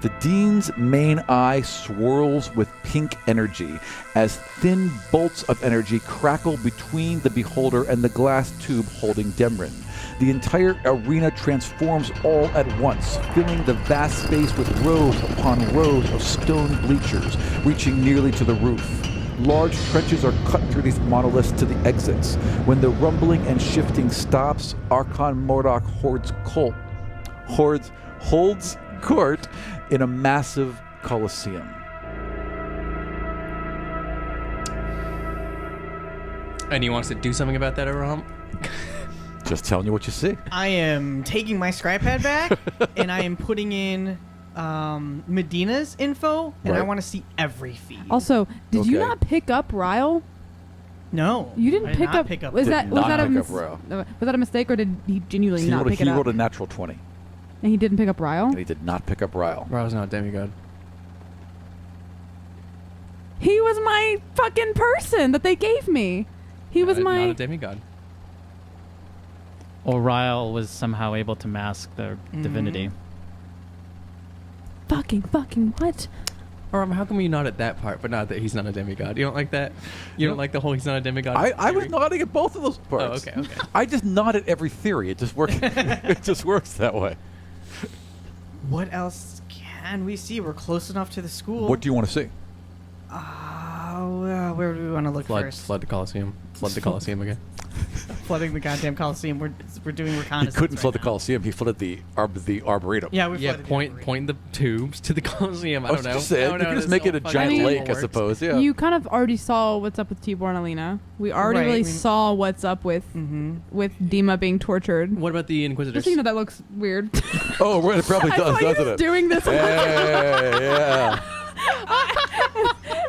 The Dean's main eye swirls with pink energy as thin bolts of energy crackle between the beholder and the glass tube holding Demrin. The entire arena transforms all at once, filling the vast space with rows upon rows of stone bleachers, reaching nearly to the roof. Large trenches are cut through these monoliths to the exits. When the rumbling and shifting stops, Archon Mordok holds court in a massive coliseum.
And he wants to do something about that, Aram?
Just telling you what you see.
I am taking my scribe pad back, and I am putting in Medina's info, and I
Right.
want to see every feed.
Also, did you
Okay.
not pick up Ryle?
No,
You didn't
I did
pick
not
up.
pick up.
Was
Did
that was
not
that a
pick up Ryle.
was that a mistake, or did he genuinely not pick
He
it up?
rolled a natural 20,
And he didn't pick up Ryle.
and he did not pick up Ryle.
Ra's not a demigod.
He was my fucking person that they gave me. He was
Not
my.
a demigod.
Oriel was somehow able to mask their divinity.
Fucking what?
Or how come you nod at that part, but not that he's not a demigod? You don't like that? You don't like the whole he's not a demigod?
I was
theory?
nodding at both of those parts.
Oh, okay.
I just nod at every theory. It just works. It just works that way.
What else can we see? We're close enough to the school.
What do you want to see?
Where do we want to look first?
Flood the Coliseum. Flood the Coliseum again.
Flooding the goddamn Coliseum. We're doing
He
reconnaissance.
couldn't flood the
right now.
Coliseum. He flooded the Arboretum.
Yeah, we
Yeah,
flooded the
point
Arboretum.
the tubes to the Coliseum. I
I was
don't know.
just saying,
I don't
you
know
could just
this
make it a
whole
giant
fucking
lake, I
works.
suppose. Yeah.
You kind of already saw what's up with Tibor and Alina. We already
Right,
really
I mean-
saw what's up with Dima being tortured.
What about the Inquisitors?
Just so you know, that looks weird.
Oh, right, it probably
I
does,
saw you
doesn't
just
it?
doing this
Hey, yeah.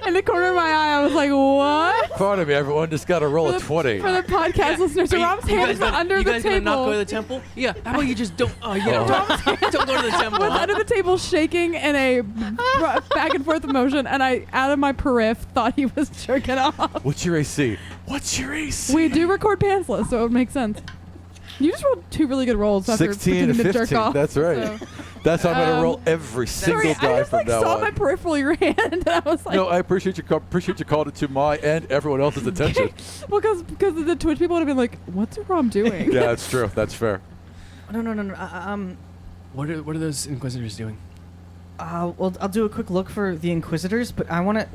in the corner of my eye. I was like, what?
Pardon me, everyone. Just got to roll a 20.
For the podcast listeners, so Rob's hands were under
you
the
guys gonna not go to the
table.
temple? Yeah. How about you just don't? Oh yeah. Don't go to the temple.
Was under the table shaking in a back and forth motion, and I, out of my periph, thought he was jerking off.
What's your AC? What's your AC?
We do record pantsless, so it would make sense. You just rolled 2 really good rolls after
16 to
pretending to
15.
jerk off.
That's right.
so-
That's how I'm going to roll
Um,
every single
Sorry,
die
I just
from
like
now
saw
on.
my peripheral of your hand, and I was like,
No, I appreciate you called it to my and everyone else's attention.
well, because the Twitch people would have been like, "What's Rob doing?"
Yeah, that's true. That's fair.
No.
What are those Inquisitors doing?
Well, I'll do a quick look for the Inquisitors, but I want to.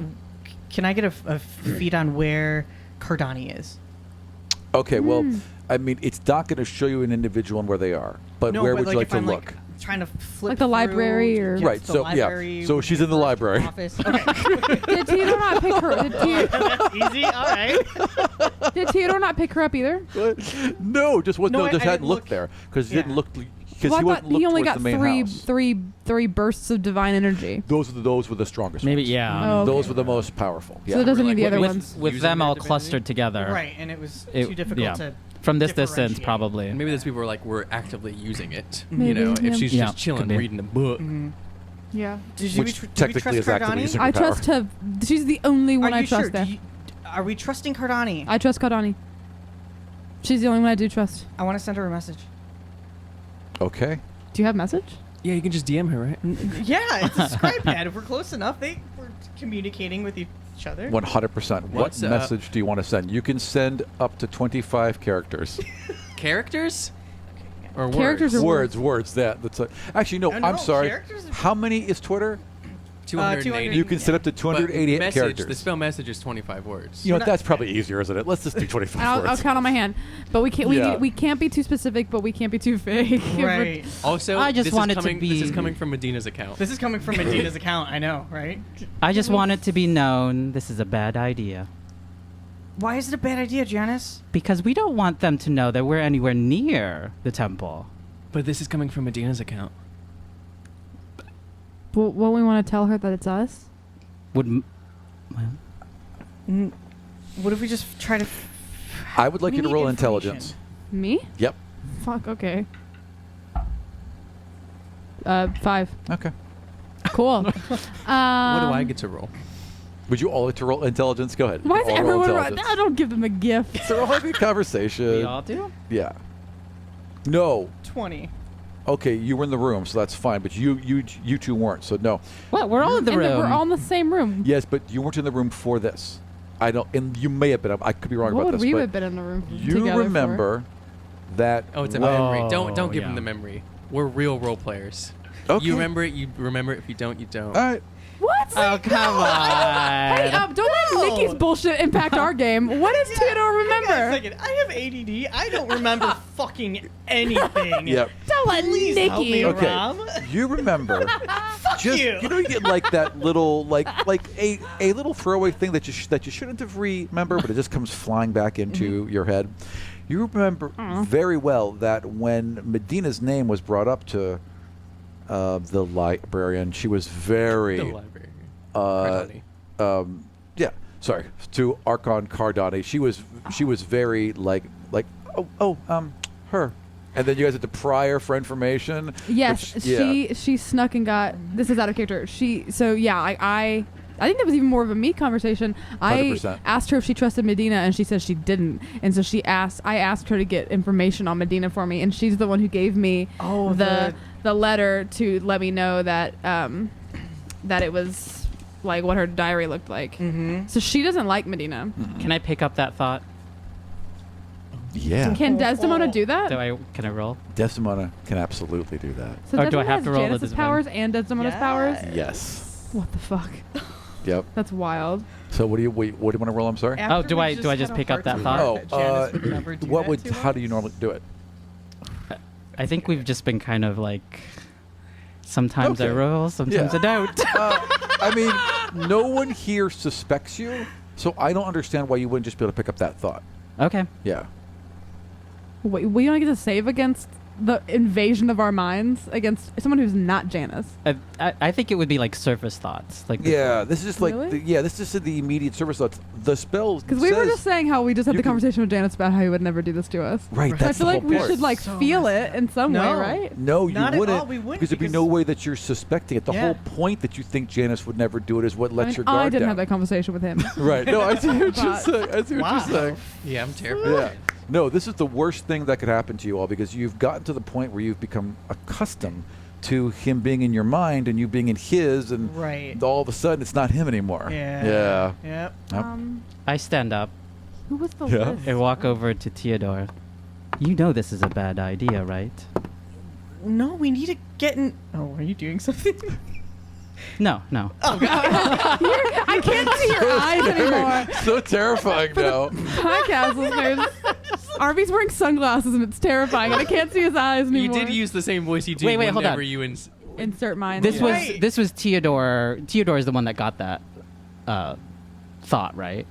Can I get a feed on where Cardani is?
Okay, well, I mean, it's not going to show you an individual and where they are, but
No,
where
but
would you like
if
to
I'm,
look?
Trying to flip
Like the
through,
library or-
yes,
Right,
the
so, yeah.
library
So she's in the library.
office. Okay.
Did Theodore not pick her?
That's easy. All right.
Did Theodore not pick her up either?
No, just
No, I
just hadn't
didn't
looked
look.
there because he
Yeah.
didn't look because
Well,
he
I
wouldn't
thought
look
he only
towards
got
the main house.
three bursts of divine energy.
Those were the strongest.
Maybe,
ones.
yeah.
Oh, okay.
Those were the most powerful. Yeah.
So it doesn't need the
Like,
other
with-
ones.
With
Using
them
their
all
divinity?
clustered together.
Right, and it was
It-
too difficult
yeah.
to.
From this distance,
differentiate.
probably.
And maybe those people were actively using it.
Maybe,
you know,
yeah.
if she's
Yeah,
just chilling,
could be.
reading a book.
Yeah.
Did
Which
do we
technically
trust
is actively
Cardani?
using
I
her power.
trust her. She's the only one
Are
I
you
trust
sure?
there.
Are we trusting Cardani?
I trust Cardani. She's the only one I do trust.
I want to send her a message.
Okay.
Do you have a message?
Yeah, you can just DM her, right?
Yeah, it's a scribe pad. If we're close enough, we're communicating with each other.
100%. What
What's,
message do you want to send? You can send up to 25 characters.
Characters? Or
Characters
words?
or
Words. That's actually no.
No,
I'm sorry.
characters are-
How many is Twitter?
280.
You can set up to 288
message,
characters.
The spell message is 25 words.
You know
Not-
that's probably easier, isn't it? Let's just do 25
I'll
words.
count on my hand. But we can't.
Yeah.
We can't be too specific, but we can't be too vague.
Right.
Also,
I just
this
want
is
it to
coming, This is
be-
coming from Medina's account.
This is coming from Medina's account. I know, right?
I just want it to be known this is a bad idea.
Why is it a bad idea, Janice?
Because we don't want them to know that we're anywhere near the temple.
But this is coming from Medina's account.
Well, what we want to tell her that it's us?
Well,
What if we just try to?
I would like
We
you to
need
roll
information.
intelligence.
Me?
Yep.
Fuck. Okay. 5.
Okay.
Cool.
What do I get to roll?
Would you all like to roll intelligence? Go ahead.
Why is
All roll
everyone?
intelligence.
I don't give them a gift.
So we're having a conversation.
we all do?
Yeah. No.
20.
Okay, you were in the room, so that's fine. But you two weren't, so no.
What? We're all in the
And then
room.
we're all in the same room.
Yes, but you weren't in the room for this. I don't, and you may have been. I could be wrong
What
about
would
this.
we
but
have been in the room
you
together
remember that?
Oh, it's a
when-
memory. Don't give
yeah.
him the memory. We're real role players.
Okay.
You remember it. You remember it. If you don't, you don't.
All right.
for? What?
Oh, come on.
Hey, don't let Nikki's bullshit impact our game. What does Theodore
Hang on a
remember?
second. I have ADD. I don't remember fucking anything.
Yep.
Don't let
Please
Nikki.
help me,
Okay.
Rob.
You remember? Just
you.
know, you get like that little like a little throwaway thing that you shouldn't have remembered, but it just comes flying back into your head. You remember very well that when Medina's name was brought up to the librarian, she was very
The library. Cardani.
yeah, sorry, to Archon Cardani. She was very like her. And then you guys had to pry her for information.
Yes,
which- yeah.
she snuck and got. This is out of character. I think that was even more of a me conversation.
100%.
I asked her if she trusted Medina, and she said she didn't. And so I asked her to get information on Medina for me, and she's the one who gave me
Oh,
the letter to let me know that that it was like what her diary looked like. So she doesn't like Medina.
Can I pick up that thought?
Yeah.
Can Desdemona do that?
Can I roll?
Desdemona can absolutely do that.
So
Or do I
Desdemona
have to
has
roll with
Janice's
this
powers and Desdemona's powers?
Yes.
What the fuck?
Yep.
That's wild.
So what do you want to roll? I'm sorry.
Oh, do I just pick up that thought?
How do you normally do it?
I think we've just been kind of like, sometimes I
Okay.
roll, sometimes
Yeah.
I don't.
I mean, no one here suspects you, so I don't understand why you wouldn't just be able to pick up that thought.
Okay.
Yeah.
Wait, we don't get to save against the invasion of our minds against someone who's not Janice.
I think it would be like surface thoughts. Like
Yeah, this is just like
Really?
this is the immediate service thoughts. The spell
Because we were
says-
just saying how we just had
you
the
can-
conversation with Janice about how he would never do this to us.
Right,
So I
that's
feel
the
like
whole
we
part.
should like
So
feel
messed
it in some way, right?
No, you
Not at
wouldn't.
all, we wouldn't,
because there'd be
because-
no way that you're suspecting it. The
Yeah.
whole point that you think Janice would never do it is what
I
lets
mean,
your guard
I didn't
down.
have that conversation with him.
Right. No, I see what you're
But-
saying. I see what you're saying.
Yeah, I'm terrified.
Yeah. No, this is the worst thing that could happen to you all because you've gotten to the point where you've become accustomed to him being in your mind and you being in his, and
Right.
all of a sudden it's not him anymore.
Yeah.
Yeah.
Yep.
I stand up
Who was the
Yeah.
list?
and walk over to Theodore. You know this is a bad idea, right?
No, we need to get in. Oh, are you doing something?
No.
I can't see your eyes anymore.
So terrifying now.
Podcast listeners. Arby's wearing sunglasses and it's terrifying, and I can't see his eyes
You
anymore.
did use the same voice you do
Wait, hold
whenever
on.
you
Insert mine.
This
Right.
was Theodore. Theodore is the one that got that thought, right?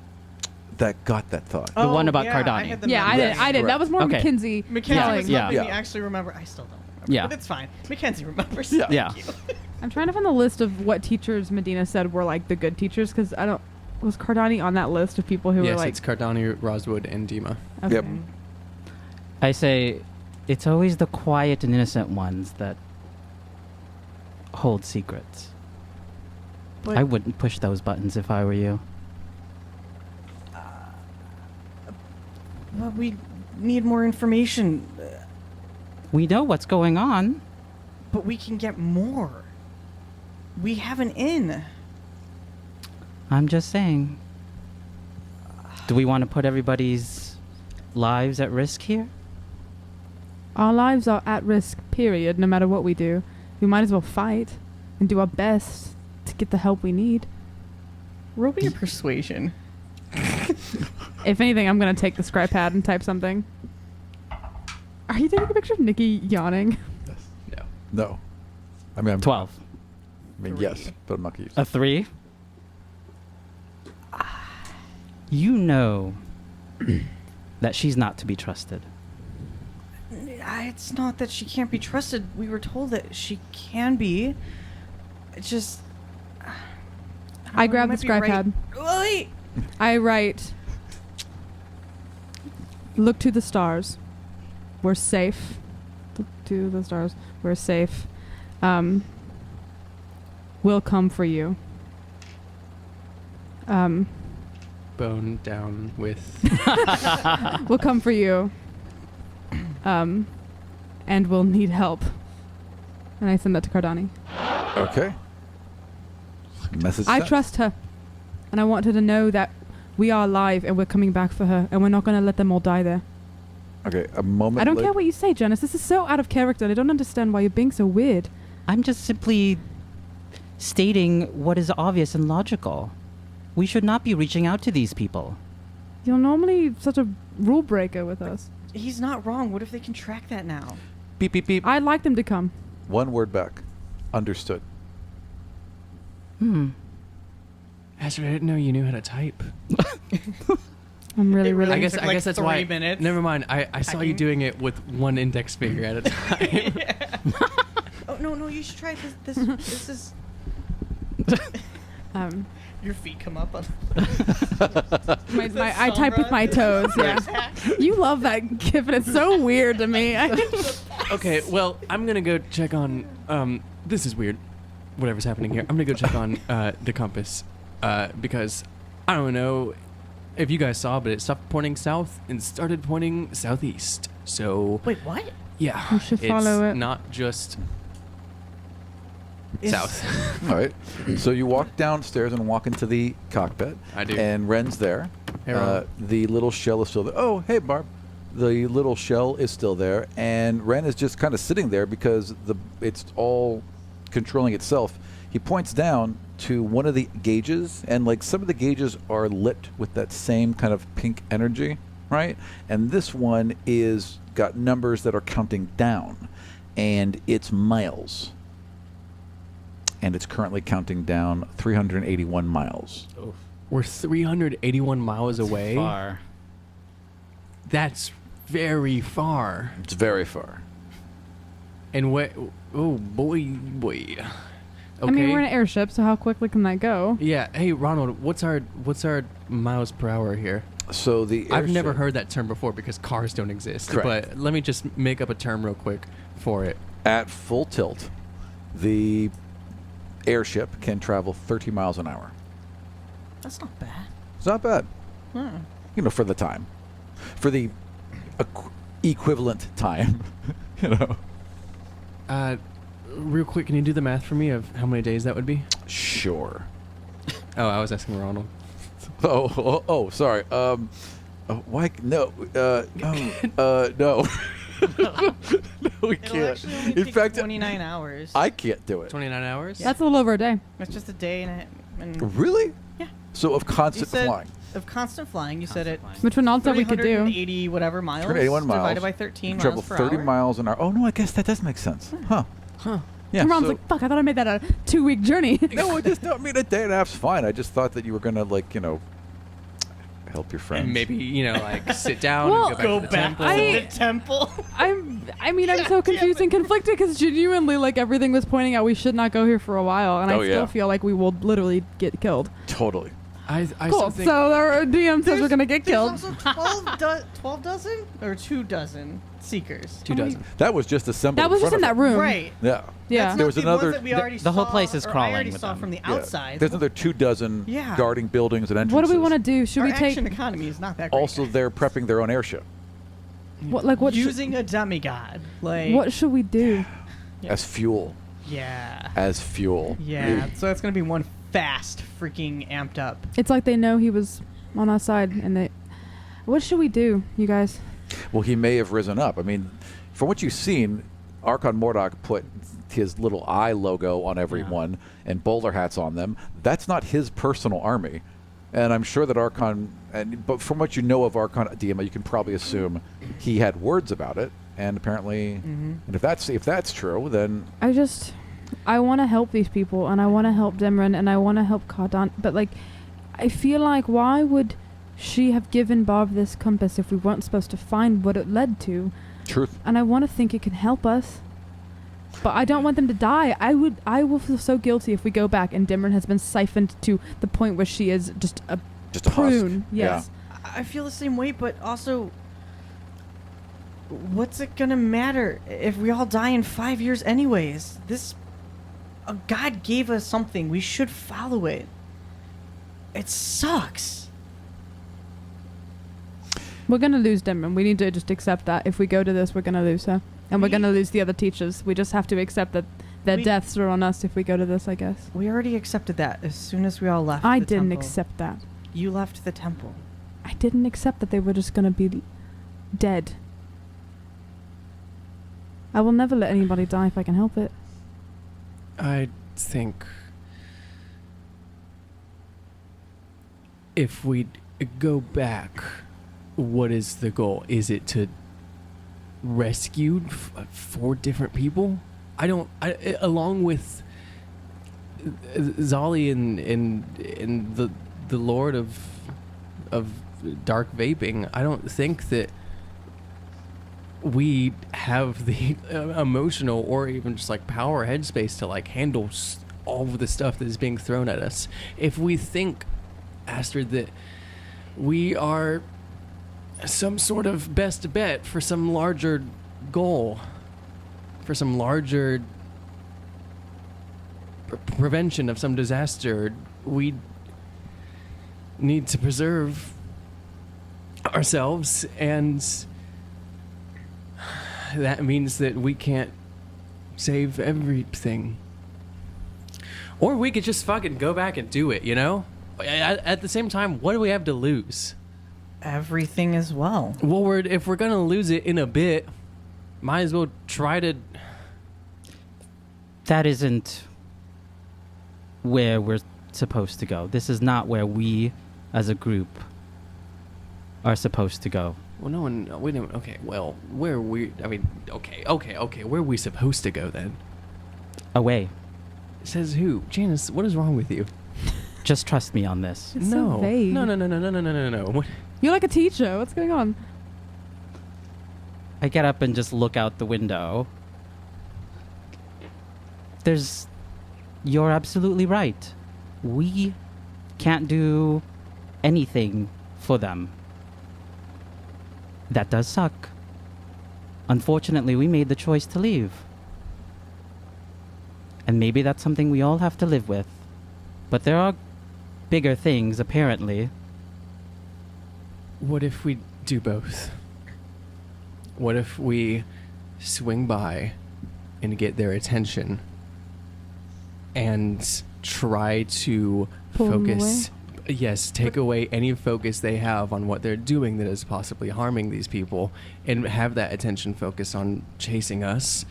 That got that thought.
The one about Cardani.
Yeah, I did. I did. That was more
Okay.
Mackenzie.
Mackenzie
yelling.
was
Yeah.
helping me
Yeah.
actually remember. I still don't remember.
Yeah.
But it's fine. Mackenzie remembers.
Yeah.
Yeah.
Thank you.
I'm trying to find the list of what teachers Medina said were like the good teachers because I don't. Was Cardani on that list of people who
yes,
were like?
it's Cardani, Roswood, and Dima.
Okay.
Yep.
I say, it's always the quiet and innocent ones that hold secrets.
But-
I wouldn't push those buttons if I were you.
Well, we need more information,
We know what's going on.
but we can get more. We have an inn.
I'm just saying. Do we want to put everybody's lives at risk here?
Our lives are at risk. Period. No matter what we do, we might as well fight and do our best to get the help we need.
Roll me a persuasion.
If anything, I'm gonna take the scribe pad and type something. Are you taking a picture of Nikki yawning?
No.
No. I mean,
12.
I mean, yes, but I'm not going to use
A
it.
3? You know that she's not to be trusted.
It's not that she can't be trusted. We were told that she can be. It's just.
I grab the scribe pad.
Wait.
I write. Look to the stars. We're safe. Look to the stars. We're safe. We'll come for you.
Bone down with.
We'll come for you. And we'll need help. And I send that to Cardani.
Okay. Message
I
sent.
trust her. And I want her to know that we are alive and we're coming back for her. And we're not going to let them all die there.
Okay, a moment
I don't
later.
care what you say, Janice. This is so out of character. And I don't understand why you're being so weird.
I'm just simply stating what is obvious and logical. We should not be reaching out to these people.
You're normally such a rule breaker with us.
He's not wrong. What if they can track that now?
Beep, beep, beep.
I'd like them to come.
One word back. Understood.
Astrid, I didn't know you knew how to type.
I'm really,
It
really.
I guess
took, like,
that's
3
why.
minutes.
Never mind. I saw you
Typing.
doing it with one index finger at a time.
Oh no, you should try this. This is. Your feet come up on.
I type with my toes. Yeah. You love that gif, and it's so weird to me.
Okay, well, I'm gonna go check on. This is weird. Whatever's happening here, I'm gonna go check on the compass because I don't know if you guys saw, but it stopped pointing south and started pointing southeast. So
Wait, what?
yeah,
You should follow
it's
it.
not just South.
All right. So you walk downstairs and walk into the cockpit.
I do.
And Ren's there.
Hey, Ron.
The little shell is still there. Oh, hey, Barb. The little shell is still there, and Ren is just kind of sitting there because it's all controlling itself. He points down to one of the gauges, and like some of the gauges are lit with that same kind of pink energy, right? And this one is got numbers that are counting down, and it's miles. And it's currently counting down 381 miles.
We're 381 miles away.
Far.
That's very far.
It's very far.
And what? Oh boy. Okay.
I mean, we're in an airship, so how quickly can that go?
Yeah. Hey, Ronald. What's our miles per hour here?
So the
I've never
airship-
heard that term before because cars don't exist.
Correct.
But let me just make up a term real quick for it.
At full tilt, the airship can travel 30 miles an hour.
That's not bad.
It's not bad. You know, for the time. For the equivalent time, you know.
Real quick, can you do the math for me of how many days that would be?
Sure.
Oh, I was asking Ronald.
Oh, sorry. Why? No. No. No, we
It'll
can't.
actually only
In
take
fact,
29 hours.
I can't do it.
29 hours?
That's a little over a day.
It's just a day and
Really?
Yeah.
So of
You
constant
said
flying.
of constant flying. You said it.
Which Ronald said we could do.
380 whatever miles.
381 miles.
Divided by 13
You
miles
travel
per
30
hour.
miles an hour. Oh, no, I guess that does make sense. Huh. Yeah.
And Ron's
so-
like, fuck, I thought I made that a 2-week journey.
No, I just don't mean a day and a half's fine. I just thought that you were going to, like, you know, help your friends.
And maybe, you know, like sit down
Well,
and go back to the temple.
to the temple.
I'm so confused and conflicted because genuinely, like, everything was pointing out we should not go here for a while, and
Oh,
I still
yeah.
feel like we will literally get killed.
Totally.
I
Cool.
still think
So our DM says we're gonna get killed.
There's also 12 dozen or 2 dozen seekers.
2 dozen.
That was just assembled.
That was just in that room.
Right.
Yeah.
Yeah.
That's
There
not
was
the
another-
ones that we already
the whole
saw,
place is
or
crawling
I already
with
saw
them.
from the
Yeah.
outside.
There's another 2 dozen
Yeah.
guarding buildings and entrances.
What do we want to do? Should
Our
we take
action economy is not that great.
Also, they're prepping their own airship
what
using a demigod. Like
what should we do?
as fuel.
Yeah.
As fuel.
Yeah. So it's gonna be one fast freaking amped up.
It's like they know he was on our side, and they. What should we do, you guys?
Well, he may have risen up. I mean, from what you've seen, Archon Mordok put his little eye logo on everyone and bowler hats on them. That's not his personal army. And I'm sure that Archon, but from what you know of Archon DMA, you can probably assume he had words about it. And apparently, and if that's true, then
I want to help these people, and I want to help Demrin, and I want to help Cardan, but like, I feel like why would she have given Bob this compass if we weren't supposed to find what it led to?
truth.
And I want to think it can help us, but I don't want them to die. I will feel so guilty if we go back and Demrin has been siphoned to the point where she is just a
Just a
prune.
husk.
Yes.
I feel the same way, but also, what's it gonna matter if we all die in 5 years anyways? God gave us something. We should follow it. It sucks.
We're gonna lose Demrin. We need to just accept that. If we go to this, we're gonna lose her, and we're gonna lose the other teachers. We just have to accept that their
We-
deaths are on us if we go to this. I guess.
We already accepted that as soon as we all left.
I
the
didn't
temple.
accept that.
You left the temple.
I didn't accept that they were just gonna be dead. I will never let anybody die if I can help it.
I think if we go back, what is the goal? Is it to rescue 4 different people? Along with Zali and the Lord of Dark Vaping, I don't think that we have the emotional or even just like power headspace to like handle all of the stuff that is being thrown at us. If we think, Astrid, that we are some sort of best bet for some larger goal, for some larger prevention of some disaster, we need to preserve ourselves, and that means that we can't save everything. Or we could just fucking go back and do it, you know? At the same time, what do we have to lose?
Everything as well.
Well, if we're gonna lose it in a bit, might as well try to...
That isn't where we're supposed to go. This is not where we, as a group, are supposed to go.
Well, no one... Wait a minute. Okay, well, where are we... I mean, okay. Where are we supposed to go, then?
Away.
Says who? Janice, what is wrong with you?
Just trust me on this.
It's so vague.
No. What?
You're like a teacher. What's going on?
I get up and just look out the window. You're absolutely right. We can't do anything for them. That does suck. Unfortunately, we made the choice to leave. And maybe that's something we all have to live with. But there are bigger things, apparently.
What if we do both? What if we swing by and get their attention and try to
Pull them
focus... Yes, take away any focus they have on what they're doing that is possibly harming these people and have that attention focus on chasing us.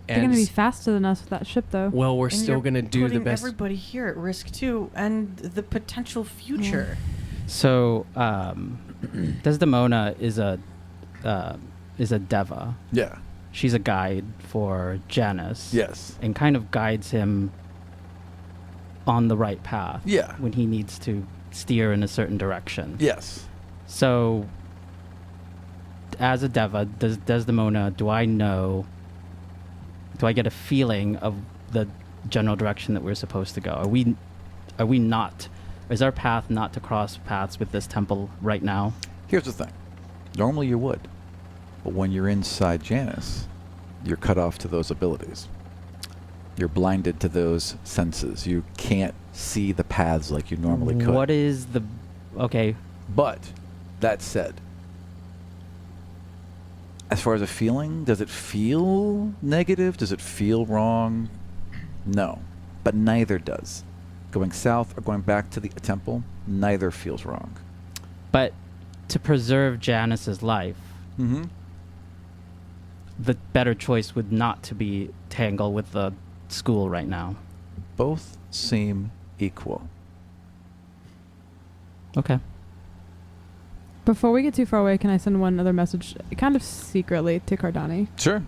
They're going to be faster than us with that ship, though.
Well, we're
And
still
you're
going to do the
putting
best.
everybody here at risk too, and the potential future.
So, Desdemona is a Deva.
Yeah.
She's a guide for Janus.
Yes.
And kind of guides him on the right path.
Yeah.
When he needs to steer in a certain direction.
Yes.
So, as a Deva, Desdemona, do I get a feeling of the general direction that we're supposed to go? Are we not? Is our path not to cross paths with this temple right now?
Here's the thing. Normally you would. But when you're inside Janus, you're cut off to those abilities. You're blinded to those senses. You can't see the paths like you normally could.
What is the... Okay.
But, that said, as far as a feeling, does it feel negative? Does it feel wrong? No. But neither does. Going south or going back to the temple, neither feels wrong.
But to preserve Janus's life,
Mm-hmm.
the better choice would not to be tangled with the school right now.
Both seem equal.
Okay.
Before we get too far away, can I send one other message, kind of secretly, to Cardani?
Sure.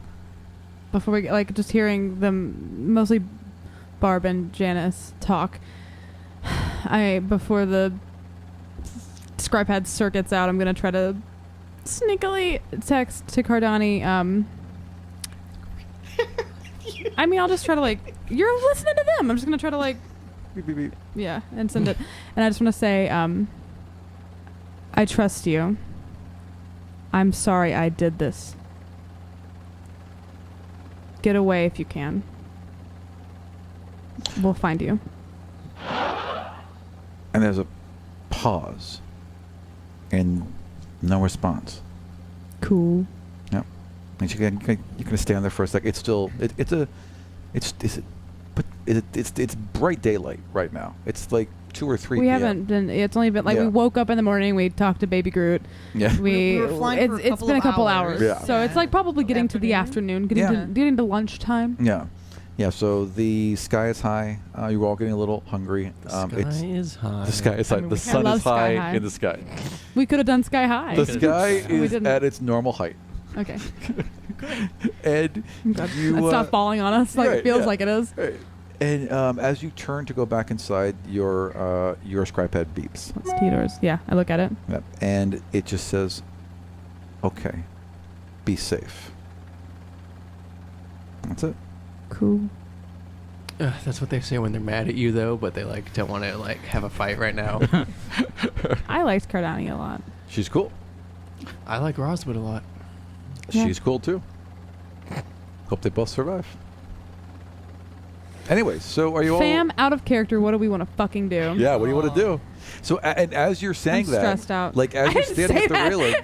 Before we get, like, just hearing them, mostly Barb and Janice talk. Before the Scripad circuits out, I'm going to try to sneakily text to Cardani. I mean, I'll just try to, like, you're listening to them. I'm just going to try to, like,
Beep, beep, beep.
yeah, and send it. And I just want to say, I trust you. I'm sorry I did this. Get away if you can. We'll find you.
And there's a pause. And no response.
Cool.
Yep. And you're gonna stay on there for a sec. It's still it's bright daylight right now. It's like 2 or 3
We
p.m.
haven't been. It's only been like
Yeah.
we woke up in the morning. We talked to Baby Groot.
Yeah.
We were flying for a
It's
couple
been a
of
couple
hours.
hours.
Yeah.
So it's like probably getting to the afternoon, getting to lunchtime.
Yeah. Yeah, so the sky is high. You're all getting a little hungry.
The sky is high.
The sky is high.
mean,
The
I
sun
love
is
sky
high
high.
in the sky.
We could have done Sky High.
The sky
We
is
didn't.
at its normal height.
Okay.
And
God,
you
it's not falling on us like
right,
it feels
yeah.
like it is.
Right. And as you turn to go back inside, your Scripad beeps.
It's Theodore's. Yeah, I look at it.
Yep. And it just says, "Okay, be safe." That's it.
Cool.
That's what they say when they're mad at you, though, but they like don't want to like have a fight right now.
I liked Cardani a lot.
She's cool.
I like Roswood a lot.
Yeah.
She's cool too. Hope they both survive. Anyways, so are you all?
Fam, out of character. What do we want to fucking do?
Yeah. What do you want to do? So, and as you're saying
I'm
that,
stressed out.
like as
I
you're
didn't
standing
say
at the
that.
railing,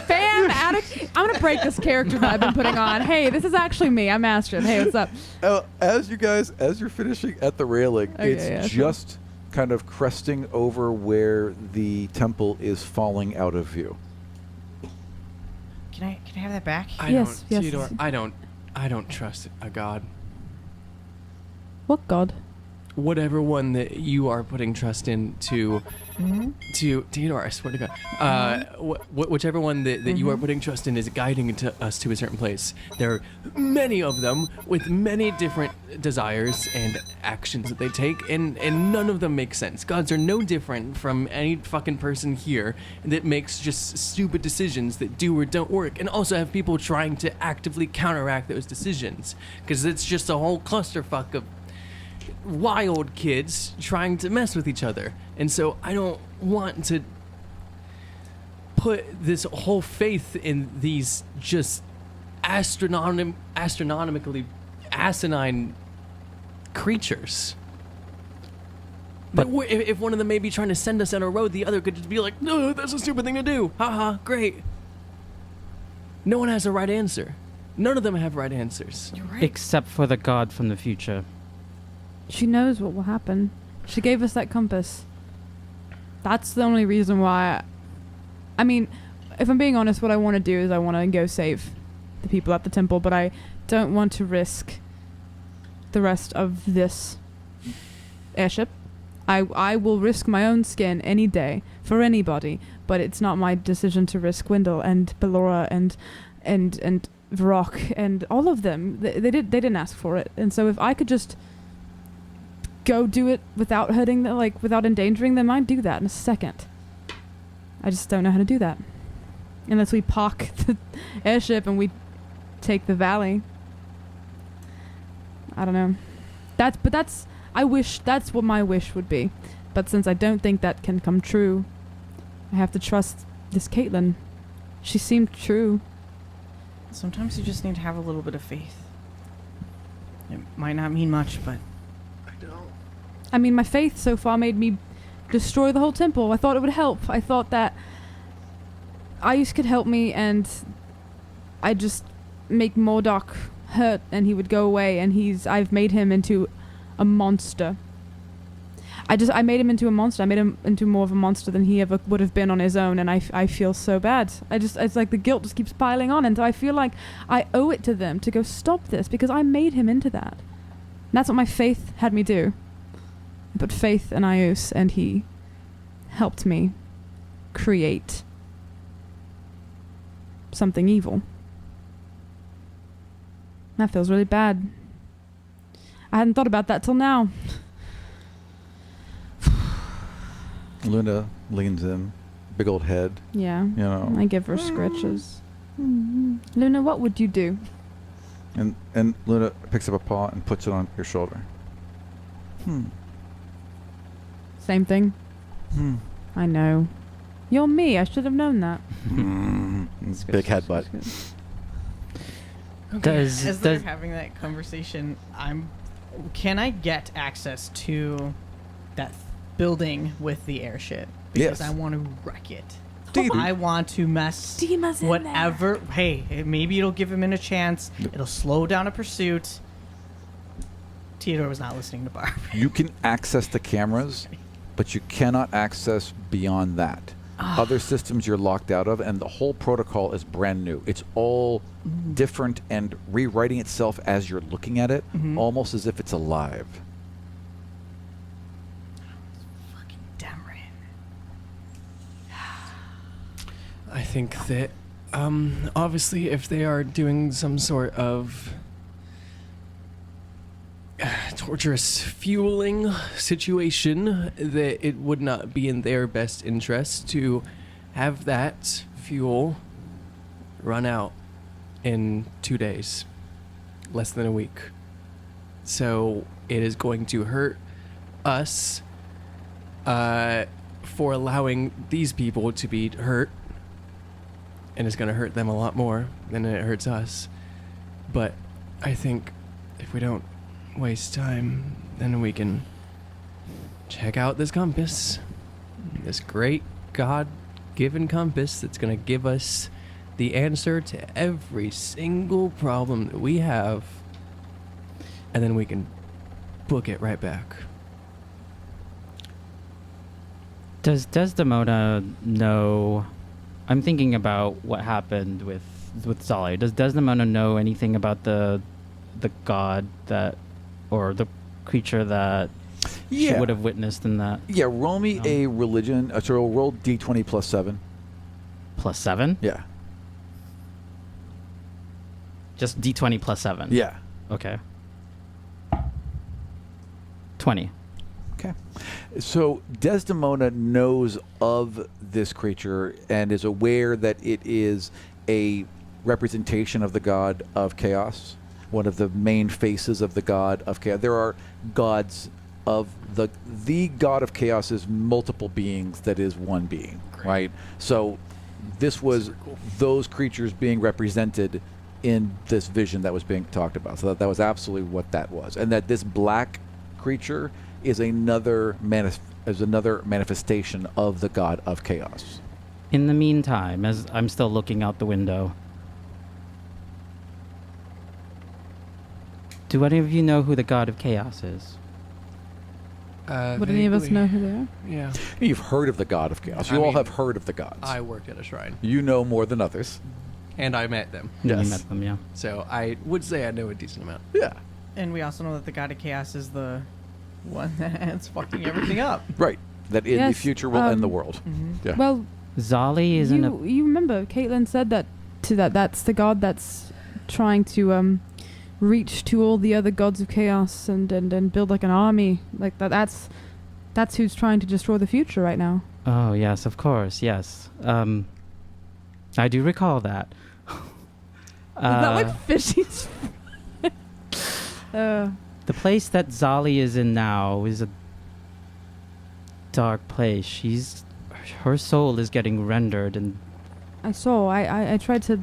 Fam, out of. I'm gonna break this character that I've been putting on. Hey, this is actually me. I'm Astrid. Hey, what's up?
As you're finishing at the railing,
Okay,
it's
yeah,
just kind of cresting over where the temple is falling out of view.
Can I have that back?
Yes, yes.
Theodore, I don't trust a god.
What god?
Whatever one that you are putting trust in to Theodore, I swear to God, whichever one that you are putting trust in is guiding us to a certain place. There are many of them with many different desires and actions that they take, and none of them make sense. Gods are no different from any fucking person here that makes just stupid decisions that do or don't work, and also have people trying to actively counteract those decisions, because it's just a whole clusterfuck of wild kids trying to mess with each other. And so I don't want to put this whole faith in these just astronomically asinine creatures. But if one of them may be trying to send us on a road, the other could just be like, no, that's a stupid thing to do. Haha, great. No one has a right answer. None of them have right answers.
You're right.
Except for the god from the future.
She knows what will happen. She gave us that compass. That's the only reason why. I mean, if I'm being honest, what I want to do is I want to go save the people at the temple, but I don't want to risk the rest of this airship. I will risk my own skin any day for anybody, but it's not my decision to risk Wendell and Ballora and Varrock and all of them. They didn't ask for it, and so if I could just go do it without hurting them, like without endangering them, I'd do that in a second. I just don't know how to do that. Unless we park the airship and we take the valley. I don't know. That's what my wish would be. But since I don't think that can come true, I have to trust this Caitlin. She seemed true.
Sometimes you just need to have a little bit of faith. It might not mean much, but
I mean, my faith so far made me destroy the whole temple. I thought it would help. I thought that Ice could help me, and I'd just make Mordok hurt, and he would go away. And I've made him into a monster. I made him into a monster. I made him into more of a monster than he ever would have been on his own. And I feel so bad. It's like the guilt just keeps piling on, and so I feel like I owe it to them to go stop this because I made him into that. And that's what my faith had me do. I put faith in Ios, and he helped me create something evil. That feels really bad. I hadn't thought about that till now.
Luna leans in, big old head.
Yeah.
You know.
I give her scratches. Luna, what would you do?
And Luna picks up a paw and puts it on your shoulder.
Same thing. I know. You're me. I should have known that.
Big headbutt.
as they're having that conversation, can I get access to that building with the airship? Because
Yes.
I want to wreck it.
Deedee.
I want to mess
Deema's in
whatever. Hey, maybe it'll give him a chance. It'll slow down a pursuit. Theodore was not listening to Barb.
You can access the cameras, but you cannot access beyond that. Other systems you're locked out of, and the whole protocol is brand new. It's all different and rewriting itself as you're looking at it, almost as if it's alive.
Fucking Demrin.
I think that, obviously, if they are doing some sort of torturous fueling situation, that it would not be in their best interest to have that fuel run out in 2 days, less than a week. So it is going to hurt us for allowing these people to be hurt, and it's going to hurt them a lot more than it hurts us. But I think if we don't waste time, then we can check out this compass, this great God-given compass that's going to give us the answer to every single problem that we have, and then we can book it right back.
Does Desdemona know? I'm thinking about what happened with Zali. Does Desdemona know anything about the god that, or the creature that she would have witnessed in that?
Yeah, roll me a religion. So roll d20 plus 7.
Plus 7?
Yeah.
Just d20 plus 7?
Yeah.
Okay. 20.
Okay. So Desdemona knows of this creature and is aware that it is a representation of the god of chaos, one of the main faces of the god of chaos. There are gods of the god of chaos is multiple beings that is one being, right? So this was those creatures being represented in this vision that was being talked about. So that was absolutely what that was. And that this black creature is another manifestation of the god of chaos.
In the meantime, as I'm still looking out the window, do any of you know who the god of chaos is?
Would any of us know who they are?
Yeah.
You've heard of the god of chaos. You all have heard of the gods.
I worked at a shrine.
You know more than others.
And I met them.
Yes.
You met them, yeah.
So I would say I know a decent amount.
Yeah.
And we also know that the god of chaos is the one that's fucking everything up.
Right. That in the
Yes,
future will end the world. Yeah.
Well,
Zali is in a...
you remember Caitlin said that's the god that's trying to reach to all the other gods of chaos and build like an army like that. That's who's trying to destroy the future right now.
Oh, yes, of course, yes. I do recall that.
Is that like fishy's?
The place that Zali is in now is a dark place. Her soul is getting rendered, and
I tried to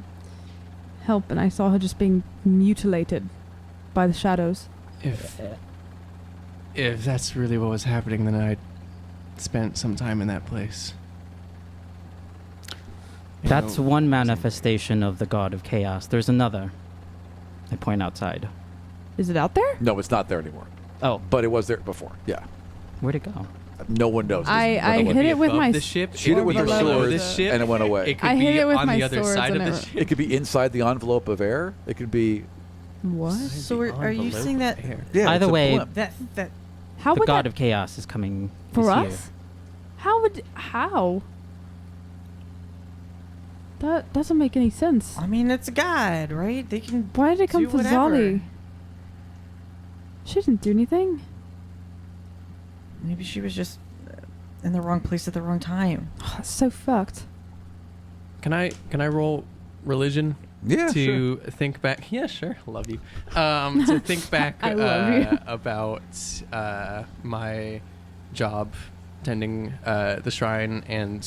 help, and I saw her just being mutilated by the shadows.
If that's really what was happening, then I spent some time in that place. You
that's
know,
one manifestation of the god of chaos. There's another. I point outside.
Is it out there?
No, it's not there anymore.
Oh,
But it was there before. Yeah.
where'd it go?
No one knows.
I hit it with
above
my
the ship.
She hit it with her
below
sword,
the ship,
and it went away.
It could
I
be
hit it with
on
my
the other
swords
side of
and
the
it-
ship.
It could be inside the envelope of air. It could be...
What?
So are you saying that
Yeah,
Either
it's a
way,
blimp.
that
How
the
would
god
that
of chaos is coming
for
this
us?
year.
How? That doesn't make any sense.
I mean, it's a god, right? They can.
Why did it come
do
for
whatever.
Zali? She didn't do anything.
Maybe she was just in the wrong place at the wrong time.
Oh, that's so fucked.
Can I roll religion?
Yeah,
to think back. Yeah, sure. Love you. To think back
I love you.
about my job tending the shrine and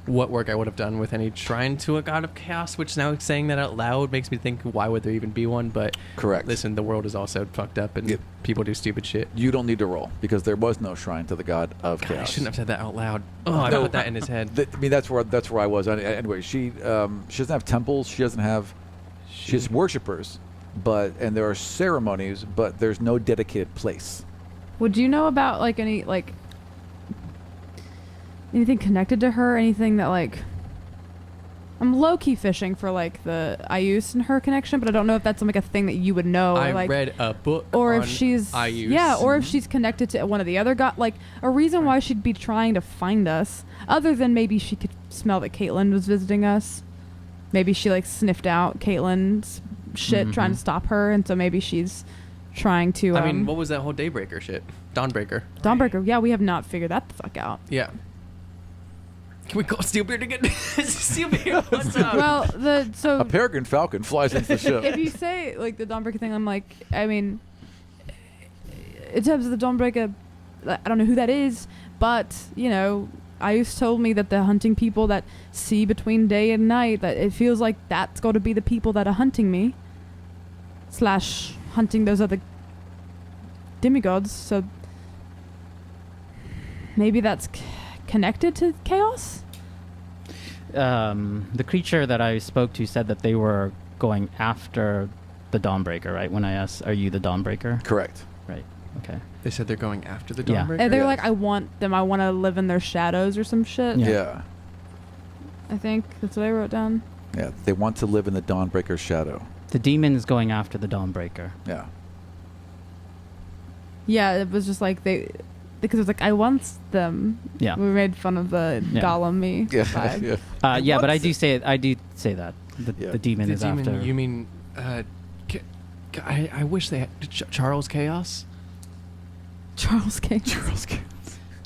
what work I would have done with any shrine to a god of chaos, which now saying that out loud makes me think, why would there even be one? But
Correct.
listen, the world is also fucked up and
Yep.
people do stupid shit.
You don't need to roll because there was no shrine to the god of
God,
chaos.
I shouldn't have said that out loud. Oh, I
No.
put that in his head.
I mean, that's where I was. Anyway, she doesn't have temples. She has worshippers, and there are ceremonies, but there's no dedicated place.
Would you know about anything connected to her? Anything that I'm low key fishing for the Ayus and her connection, but I don't know if that's a thing that you would know.
I read a book
or
on
if she's
Ayus.
or if she's connected to one of the other a reason why she'd be trying to find us, other than maybe she could smell that Caitlin was visiting us. Maybe she sniffed out Caitlin's shit trying to stop her, and so maybe she's trying to.
I mean, what was that whole Daybreaker shit? Dawnbreaker.
Dawnbreaker. Yeah, we have not figured that the fuck out.
Yeah. Can we call Steelbeard again? Steelbeard, what's up?
Well,
A peregrine falcon flies into the ship.
if you say the Dawnbreaker thing, I'm I mean, in terms of the Dawnbreaker, I don't know who that is, but Ayus told me that the hunting people that see between day and night, that it feels like that's got to be the people that are hunting me, / hunting those other demigods. So maybe that's connected to chaos.
the creature that I spoke to said that they were going after the Dawnbreaker, right? When I asked, "Are you the Dawnbreaker?"
Correct.
Right. Okay.
They said they're going after the
Yeah.
Dawnbreaker.
And they're
Yes.
like, I want them. I want to live in their shadows or some shit.
Yeah.
Yeah.
I think that's what I wrote down.
Yeah. They want to live in the Dawnbreaker's shadow.
The demon is going after the Dawnbreaker.
Yeah.
Yeah, it was just like because it was like I want them.
Yeah.
We made fun of the
Yeah.
Gollum me
Yeah.
vibe.
Yeah.
Yeah, but I
wants
do
it.
say it. I do say that
Yeah.
the demon
The
is
demon,
after.
you mean? I wish they had Charles Chaos.
Charles King.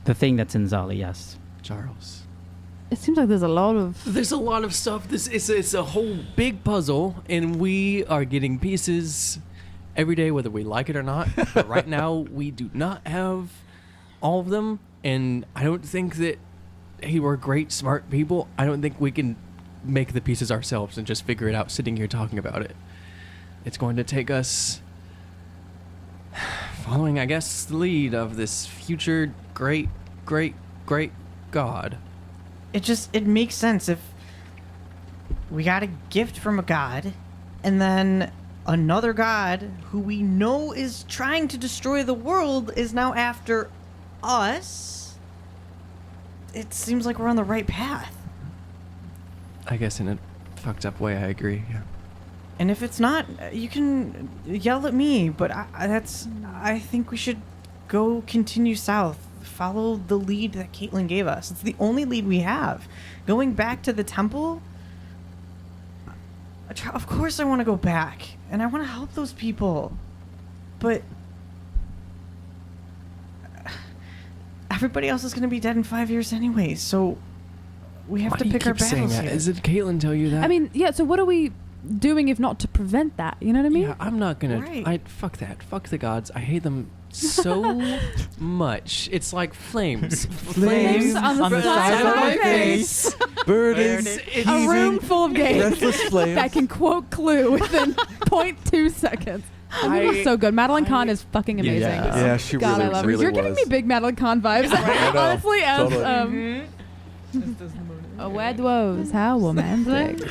the thing that's in Zali. Yes.
Charles.
It seems like there's a lot of.
There's a lot of stuff. It's a whole big puzzle, and we are getting pieces every day, whether we like it or not. But right now, we do not have all of them, and I don't think that we're great, smart people. I don't think we can make the pieces ourselves and just figure it out sitting here talking about it. It's going to take us following, I guess, the lead of this future great god.
It makes sense if we got a gift from a god and then another god who we know is trying to destroy the world is now after us. It seems like we're on the right path.
I guess in a fucked up way, I agree. Yeah.
And if it's not, you can yell at me, but I think we should go continue south. Follow the lead that Caitlin gave us. It's the only lead we have. Going back to the temple, of course I want to go back, and I want to help those people. But everybody else is going to be dead in 5 years anyway, so we have
Why
to
do you
pick our
keep saying
battles
that?
here.
Is it Caitlin tell you that?
I mean, yeah. So what are we doing if not to prevent that? You know what I mean?
yeah, I'm not gonna.
Right.
Fuck that. Fuck the gods. I hate them so much. It's like flames.
Flames on the side of my face.
Burning.
A room full of games
Restless flames.
that can quote Clue within 0.2 seconds. It was so good. Madeline Kahn is fucking amazing.
Yeah, she
God,
really,
I love her.
really
You're giving
was.
me big Madeline Kahn vibes.
I know,
Honestly, as
totally.
Wed woes, how romantic.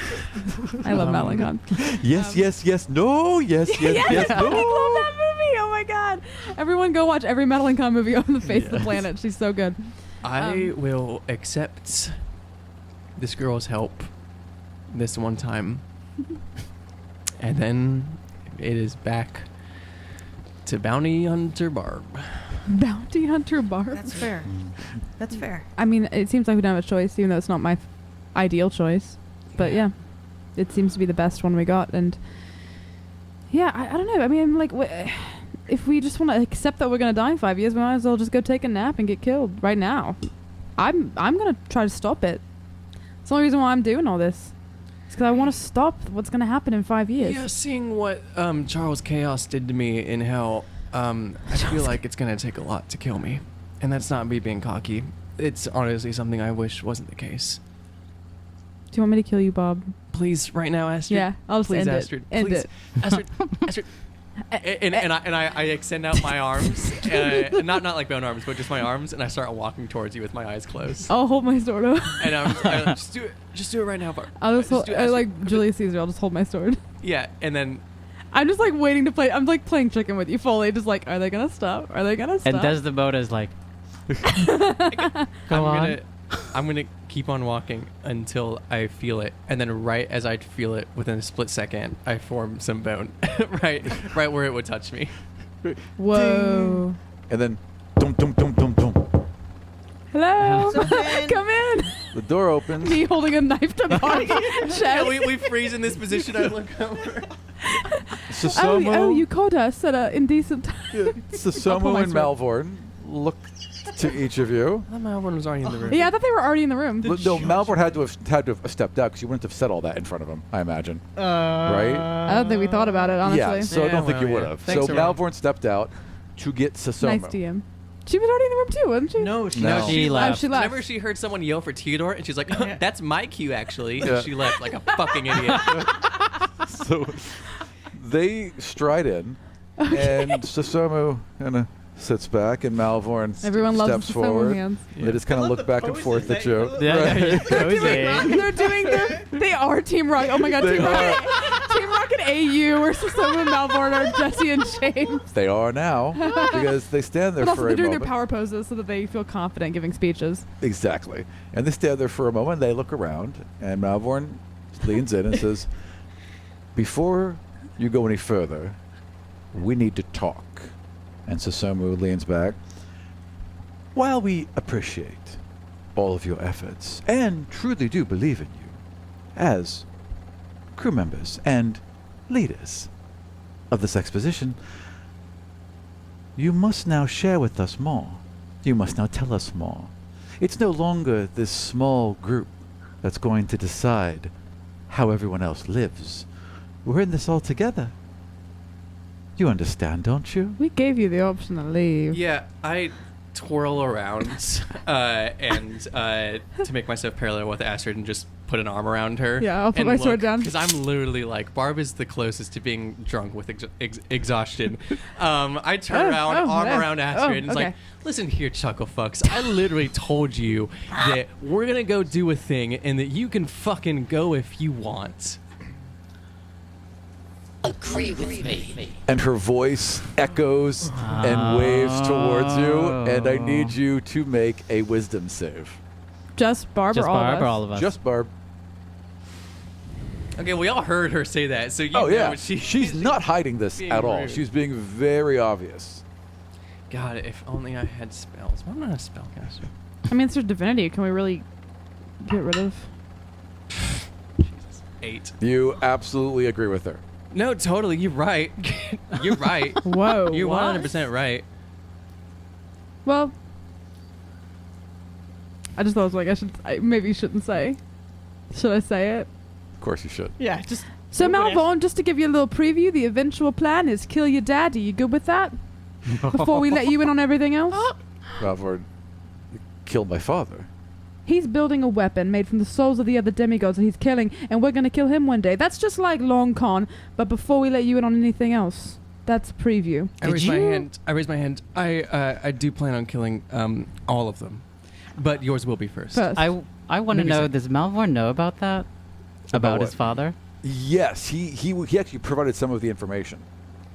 I love Madeline Kahn.
Yes, yes, no, yes, yes,
I
no.
love that movie. Oh my god. Everyone go watch every Madeline Kahn movie on the face of the planet. She's so good.
I will accept this girl's help this one time, and then it is back to Bounty Hunter Barb.
Bounty Hunter Barb.
That's fair. That's fair.
I mean, it seems like we don't have a choice, even though it's not my ideal choice. But yeah, it seems to be the best one we got. And yeah, I don't know. I mean, like, if we just want to accept that we're going to die in 5 years, we might as well just go take a nap and get killed right now. I'm going to try to stop it. It's the only reason why I'm doing all this. It's because I want to stop what's going to happen in 5 years.
Yeah, seeing what Charles Chaos did to me in hell, I feel like it's gonna take a lot to kill me, and that's not me being cocky. It's honestly something I wish wasn't the case.
Do you want me to kill you, Bob?
Please, right now, Astrid.
Yeah, I'll just
please,
end
Astrid.
it. End
Please,
it.
Astrid. And I extend out my arms, not like bone arms, but just my arms, and I start walking towards you with my eyes closed.
I'll hold my sword up.
And I'm just do it right now, Barb.
I'll just hold,
do it,
like Julius Caesar. I'll just hold my sword.
Yeah, and then
I'm just like waiting to play. I'm like playing chicken with you fully. Just like, are they gonna stop? Are they gonna stop?
And Desdemona is like,
I'm gonna keep on walking until I feel it, and then right as I feel it, within a split second, I form some bone, right where it would touch me.
Whoa.
And then, dum dum dum dum dum.
Hello.
Someone-
Come in.
The door opens.
Me holding a knife to Bob's chest.
Yeah, we freeze in this position. I look over.
Susomu,
Oh, you caught us at an indecent time. I'll pull
Susomu
my
and
sword.
Malvorn look to each of you.
That Malvern was already in the room.
Yeah, I thought they were already in the room.
No, Malvorn had to have stepped out because you wouldn't have said all that in front of him, I imagine. Right?
I don't think we thought about it, honestly.
Yeah, so I
Yeah,
don't think you
well,
would
yeah.
have.
Thanks,
So
everyone.
Malvorn stepped out to get Susomu.
Nice DM. She was already in the room too, wasn't she?
No, she
No.
she
Oh,
left.
she left.
Whenever she heard someone yell for Theodore, and she's like,
Yeah.
"That's my cue, actually."
Yeah.
And she left like a fucking idiot.
So they stride in, and Susomu kind of sits back, and Malvorn
Everyone loves
steps
the solo
forward.
hands.
They just kind of look back and forth at you.
They're doing they are Team Rocket. Oh my god,
They
Team
are.
Rocket. Team Rocket AU or Susomu and Malborn are Jesse and James.
They are now because they stand there
But also
for
they're
a
doing
moment.
their power poses so that they feel confident giving speeches.
Exactly. And they stand there for a moment. They look around, and Malvorn leans in and says, "Before you go any further, we need to talk." And Susomu leans back. "While we appreciate all of your efforts and truly do believe in you as crew members and leaders of this exposition, you must now share with us more. You must now tell us more. It's no longer this small group that's going to decide how everyone else lives. We're in this all together. You understand, don't you?"
We gave you the option to leave.
Yeah, I twirl around and to make myself parallel with Astrid and just put an arm around her.
Yeah, I'll put my sword down.
Because I'm literally like, Barb is the closest to being drunk with exhaustion. I turn around, arm around Astrid, and it's like, listen here, chuckle fucks. I literally told you that we're going to go do a thing and that you can fucking go if you want.
Agree with me.
And her voice echoes and waves towards you, and I need you to make a wisdom save.
Just Barb
Just
or all
Barb
of us?
or all of us?
Just Barb.
Okay, we all heard her say that, so you
Oh,
know
yeah.
she's
She's not hiding this
being
at all.
rude.
She's being very obvious.
God, if only I had spells. Why am I not a spellcaster?
I mean, it's their divinity. Can we really get rid of?
8.
You absolutely agree with her.
No, totally. You're right. You're right.
Whoa.
You're
what?
100% right.
Well, I just thought it was like I maybe shouldn't say. Should I say it?
Of course you should.
Yeah, just.
So
Nobody
Malvorn, just to give you a little preview, the eventual plan is kill your daddy. You good with that? Before we let you in on everything else?
Malvorn killed my father.
He's building a weapon made from the souls of the other demigods that he's killing, and we're gonna kill him one day. That's just like long con, but before we let you in on anything else, that's a preview.
I raise my hand. I do plan on killing all of them, but yours will be first.
First.
I want to
Maybe
know,
second.
does Malvorn know about that?
About
About his
what?
father?
Yes, he actually provided some of the information.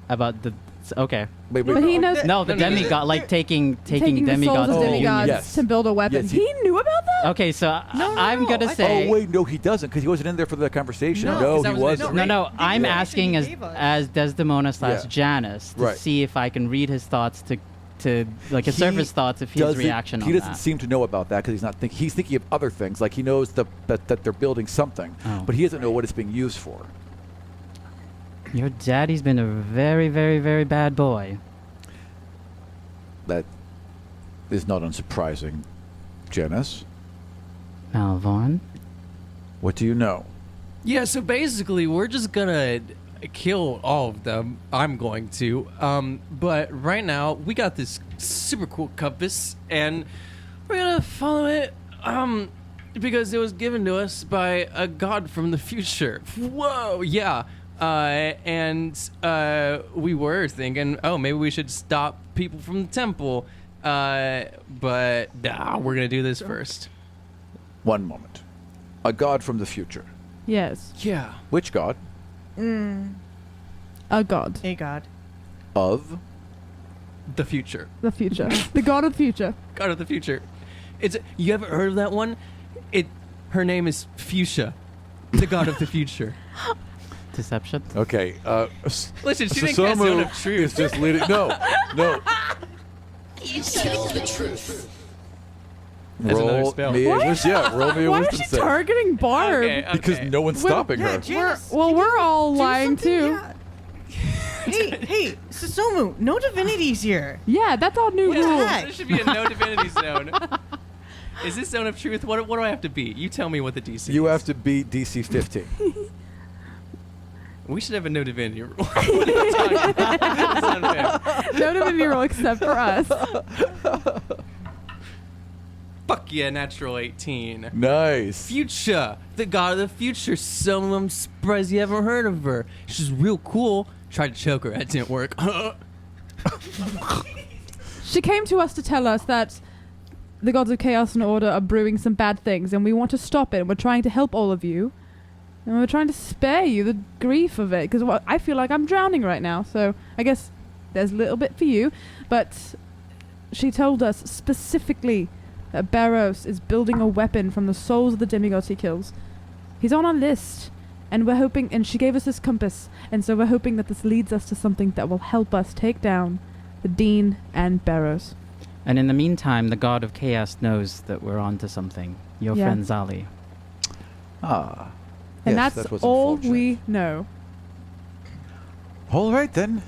About the... Okay.
Wait,
But he knows
No, the demigod, like taking
taking the souls
demigods
of
to the
demigods
union.
Yes.
to build a weapon.
Yes,
he knew about that?
Okay, so I'm
no,
going to
I-
say...
Oh, wait, no, he doesn't, because he wasn't in there for the conversation.
No,
No,
'cause that
he
was
wasn't.
in
No, I'm
Yeah.
asking
Everything he gave us.
as Desdemona /
Yeah.
Janice to
Right.
see if I can read his thoughts to like his
He
surface thoughts, if his
doesn't-
reaction
He
on
doesn't
that.
seem to know about that because he's not he's thinking of other things. Like he knows that they're building something,
Oh.
but he doesn't know what it's being used for.
Your daddy's been a very, very, very bad boy.
That is not unsurprising. Janice,
Malvorn?
what do you know?
Yeah, so basically, we're just gonna kill all of them. I'm going to. But right now, we got this super cool compass, and we're gonna follow it. Because it was given to us by a god from the future. Whoa, yeah. We were thinking, oh, maybe we should stop people from the temple. But nah, we're gonna do this first.
One moment. A god from the future.
Yes.
Yeah.
Which god?
A god.
A god.
Of?
The future.
The future. The god of the future.
God of the future. You haven't heard of that one? Her name is Fuchsia, the god of the future.
Deception?
Okay.
Listen, she didn't cast Zone of Truth.
is just leading. No.
You tell the truth.
That's another
Roll
spell.
me a wisdom. Yeah, roll me a
Why is
wisdom
she
save.
targeting Barb?
Okay,
Because no one's stopping her.
Janice,
We're all lying too.
Hey, Susomu, no divinities here.
Yeah, that's all new
What the
rules.
heck?
This should be a no divinity zone. Is this Zone of Truth? What do I have to beat? You tell me what the DC
You
is.
have to beat DC 15.
We should have a no divinity rule. What are you talking about? That's unfair.
No divinity rule except for us.
Fuck yeah, natural 18.
Nice.
Fuchsia, the god of the future. Some I'm surprised you haven't heard of her. She's real cool. Tried to choke her, that didn't work.
She came to us to tell us that the gods of chaos and order are brewing some bad things, and we want to stop it. We're trying to help all of you, and we're trying to spare you the grief of it, because I feel like I'm drowning right now, so I guess there's a little bit for you. But she told us specifically that Barros is building a weapon from the souls of the demigods he kills. He's on our list, and we're hoping, and she gave us this compass, and so we're hoping that this leads us to something that will help us take down the Dean and Barros.
And in the meantime, the god of chaos knows that we're onto something. Your
Yeah.
friend Zali.
Ah.
And
yes,
that's
that was
all
unfortunate.
we know.
All right, then.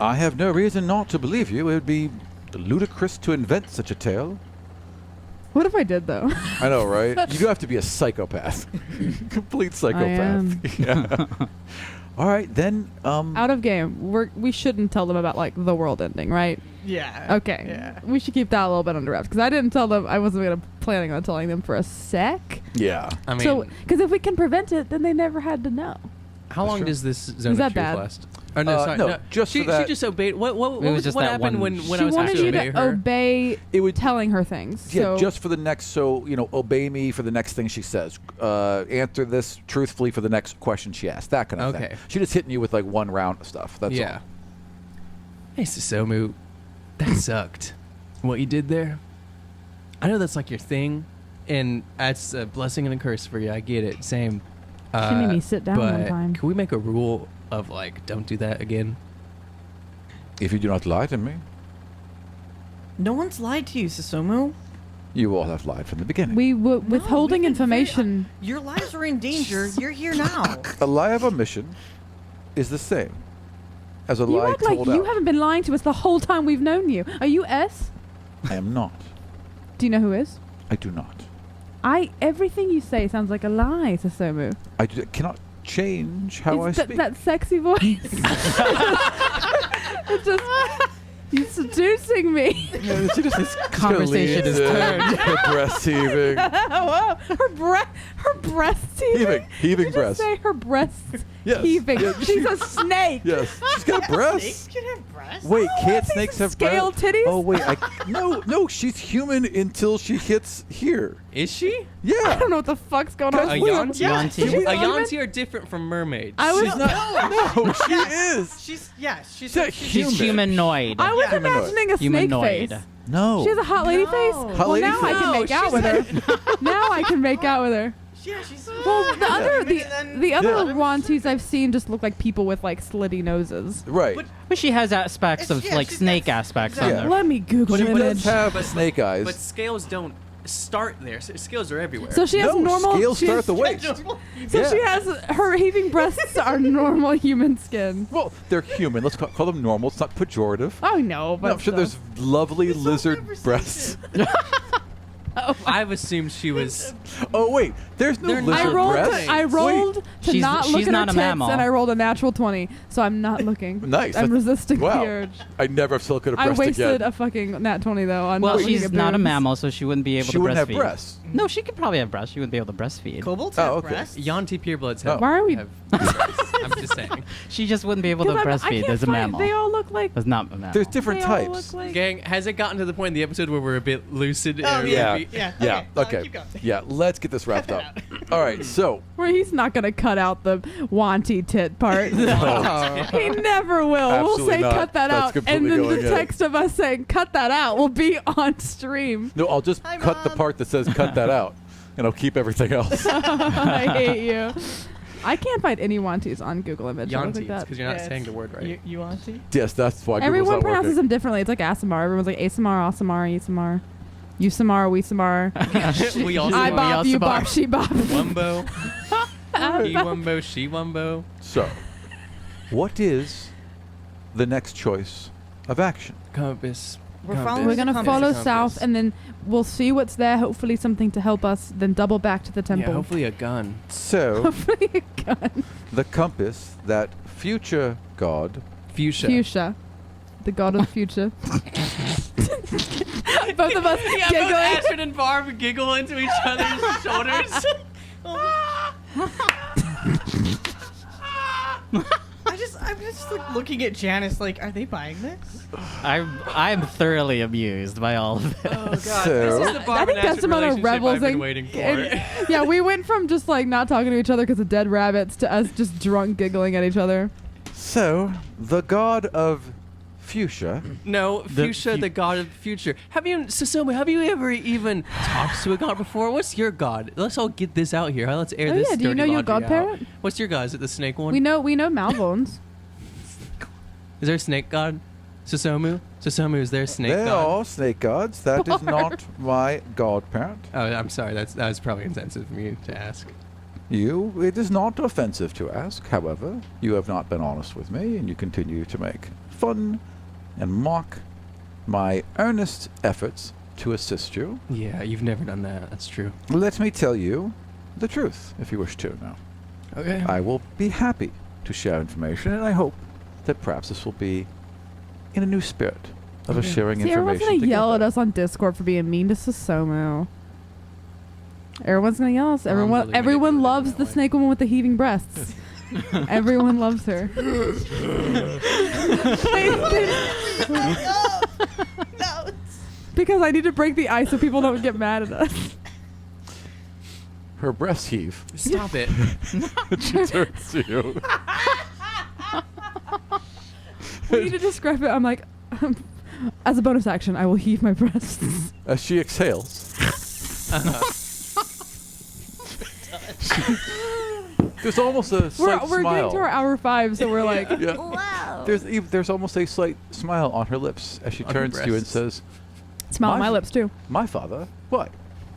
I have no reason not to believe you. It would be ludicrous to invent such a tale.
What if I did, though?
I know, right? You do have to be a psychopath. Complete psychopath.
am.
Yeah. All right, then.
Out of game. We shouldn't tell them about, like, the world ending, right?
Yeah.
Okay.
Yeah.
We should keep that a little bit under wraps, because I didn't tell them. I wasn't planning on telling them for a sec.
Yeah.
I mean,
So, because if we can prevent it, then they never had to know.
how long
Sure.
does this zone
Is that
of truth
bad?
last? Oh, no, sorry.
no, just
she,
for that-
she just obeyed. What
was just
what
that
happened
one-
when
She
I was
wanted
supposed to
you
obey
to
her?
obey
It would.
telling her things.
Yeah,
so
just for the next. So obey me for the next thing she says. Answer this truthfully for the next question she asks. That kind of thing.
Okay.
She just hitting you with like one round of stuff. That's
yeah. Hey, Susomu, that sucked. What you did there. I know that's like your thing, and that's a blessing and a curse for you. I get it. Same.
She made me sit down one
but
time.
Can we make a rule of like, don't do that again?
all. If you do not lie to me,
No one's lied to you, Susomu.
you all have lied from the beginning.
we were
No,
withholding
we've been very-
information.
Your lives are in danger. You're here now.
A lie of omission is the same as a
You
lie
act like
told
you
out.
haven't been lying to us the whole time we've known you. Are you S?
I am not.
Do you know who is?
I do not.
Everything you say sounds like a lie, Susomu.
Cannot change how I
It's
speak.
that sexy voice. It's just you're seducing me.
Yeah, she just is
Conversation is turned.
Breast heaving.
Whoa, her breasts heaving.
Heaving
Did you just
breasts.
say her breasts
Yes.
heaving?
Yeah,
She's a snake.
Yes, she's got breasts.
Snakes can have breasts.
Wait, can't
see
snakes
some
have
scale
breasts?
titties?
Oh wait, no, she's human until she hits here.
Is she?
I
Yeah.
don't know what the fuck's going on.
A
Wait,
Yanti?
Yanti.
She's
A
not even-
Yanti are different from mermaids.
I was
She's not. No, she is.
She's
She's a
She's
human.
humanoid.
I was
Humanoid.
imagining a snake
Humanoid.
face.
No.
She has a hot lady
No.
face.
Hot
Well,
lady
now I
face?
can make out with her. Now I can make out with her.
Yeah, she's.
Well, the other
Yeah.
Wanties I've seen just look like people with like slitty noses.
right.
But she has aspects of
Yeah,
like
she's
snake
got-
aspects
exactly.
on
Yeah.
there.
Let me Google
She
an
does
image.
have snake eyes.
But scales don't start there. Scales are everywhere.
So she has
no,
normal.
scales
she
start
has-
at the waist.
So
Yeah.
she has her heaving breasts are normal human skin.
Well, they're human. Let's call them normal. It's not pejorative.
Oh no, but
No, I'm sure there's lovely lizard breasts.
I've assumed she was.
Oh wait, there's no
They're
lizard
I rolled.
breasts.
I rolled to
She's-
not look
she's
at
not
her
a
tits,
mammal.
and I rolled a natural 20. So I'm not looking.
Nice.
I'm
That's-
resisting
wow.
the urge.
I never have silicone
I
breast
wasted
again.
a fucking nat 20 though on.
Well,
not looking
she's
at
not a
boobs.
mammal, so she wouldn't be able
She
to
wouldn't have
breastfeed.
breasts.
No, she could probably have breasts. She wouldn't be able to breastfeed.
Kobolds
Oh,
have
okay.
breasts.
Yanti purebloods have.
Why are we-
have I'm just saying.
She just wouldn't be able to
'Cause I
breastfeed
can't
as a
find-
mammal.
They all look like.
That's not a mammal.
There's different
they all
types.
look like-
Gang, has it gotten to the point in the episode where we're a bit lucid?
Oh,
Yeah.
Yeah.
Yeah. Okay.
Keep going.
Yeah. Let's get this wrapped up. All right. So.
Where he's not gonna cut out the wanty tit part.
No.
He never will. We'll
Absolutely
say
not.
cut that
That's
out, and
completely
then
going
the
in.
text of us saying cut that out will be on stream.
No, I'll just
Hi,
cut the
Mom.
part that says cut that out, and I'll keep everything else.
I hate you. I can't find any wanties on Google Image. I don't
Yanti,
think that.
because you're not saying the word right.
You want to?
Yes, that's why Google's
Everyone
not
pronounces
working.
them differently. It's like Asamar. Everyone's like Asamar, Asamar, Isamar. Usamar, Weesamar.
we all
I
say
bop, you bop, she bop.
Wumbo. He wumbo, she wumbo.
So, what is the next choice of action?
Compass.
We're
Compass.
following
We're gonna
Compass.
follow
Compass.
south, and then we'll see what's there. Hopefully, something to help us. Then double back to the temple.
Yeah, hopefully a gun.
So,
Hopefully a gun.
the compass that future god
Fuchsia.
Fuchsia, the god of the future. Both of us
Yeah, both
giggling.
Astrid and Barb giggle into each other's shoulders.
I'm just like looking at Janice like, are they buying this?
I'm thoroughly amused by all of this.
Oh God,
So-
this is the
I
Barb
think
and Astrid
Desdemona
relationship
revels
I've been
in.
waiting for.
Yeah, we went from just like not talking to each other because of dead rabbits to us just drunk giggling at each other.
So, the god of fuchsia.
No,
The
Fuchsia,
fu-
the god of the future. Susumu, have you ever even talked to a god before? What's your god? Let's all get this out here. Let's air
Oh,
this
yeah, do you
dirty
know your
laundry out.
godparent?
What's your god? Is it the snake one?
We know Malvones.
Is there a snake god? Susumu? Susumu, is there a snake
They
god?
are snake gods. That is not my godparent.
Oh, I'm sorry. That was probably insensitive of me to ask.
It is not offensive to ask. However, you have not been honest with me, and you continue to make fun and mock my earnest efforts to assist you.
Yeah, you've never done that. That's true.
Let me tell you the truth, if you wish to now.
Okay.
I will be happy to share information, and I hope that perhaps this will be in a new spirit of us sharing
See, everyone's
information
gonna yell at
together.
us on Discord for being mean to Susomu. Everyone's gonna yell at us.
Really
Everyone
manipulative
loves
that
the
way.
snake woman with the heaving breasts. Everyone loves her.
No.
Because I need to break the ice so people don't get mad at us.
Her breasts heave.
Stop it.
She turns to you.
We need to describe it. I'm like, as a bonus action, I will heave my breasts.
As she exhales. There's almost a slight
We're
smile.
getting to our hour 5, so we're like,
Yeah.
Wow.
There's almost a slight smile on her lips as she
On her
turns to you and
breasts.
says,
smile on my lips too.
"My father? Why?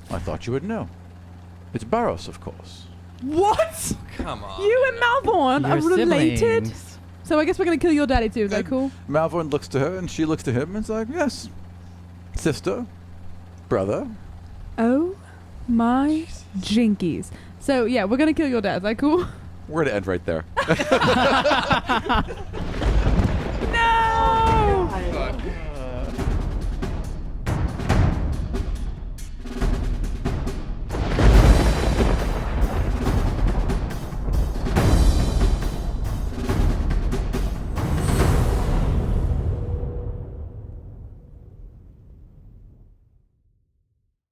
I thought you would know. It's Barros, of course."
What?
Come on.
You and Malborn are
Your
related?
siblings.
So I guess we're gonna kill your daddy too. Is that cool?
Malvern looks to her and she looks to him and is like, "Yes, sister, brother."
Oh my jinkies. So yeah, we're gonna kill your dad. Is that cool?
We're gonna end right there.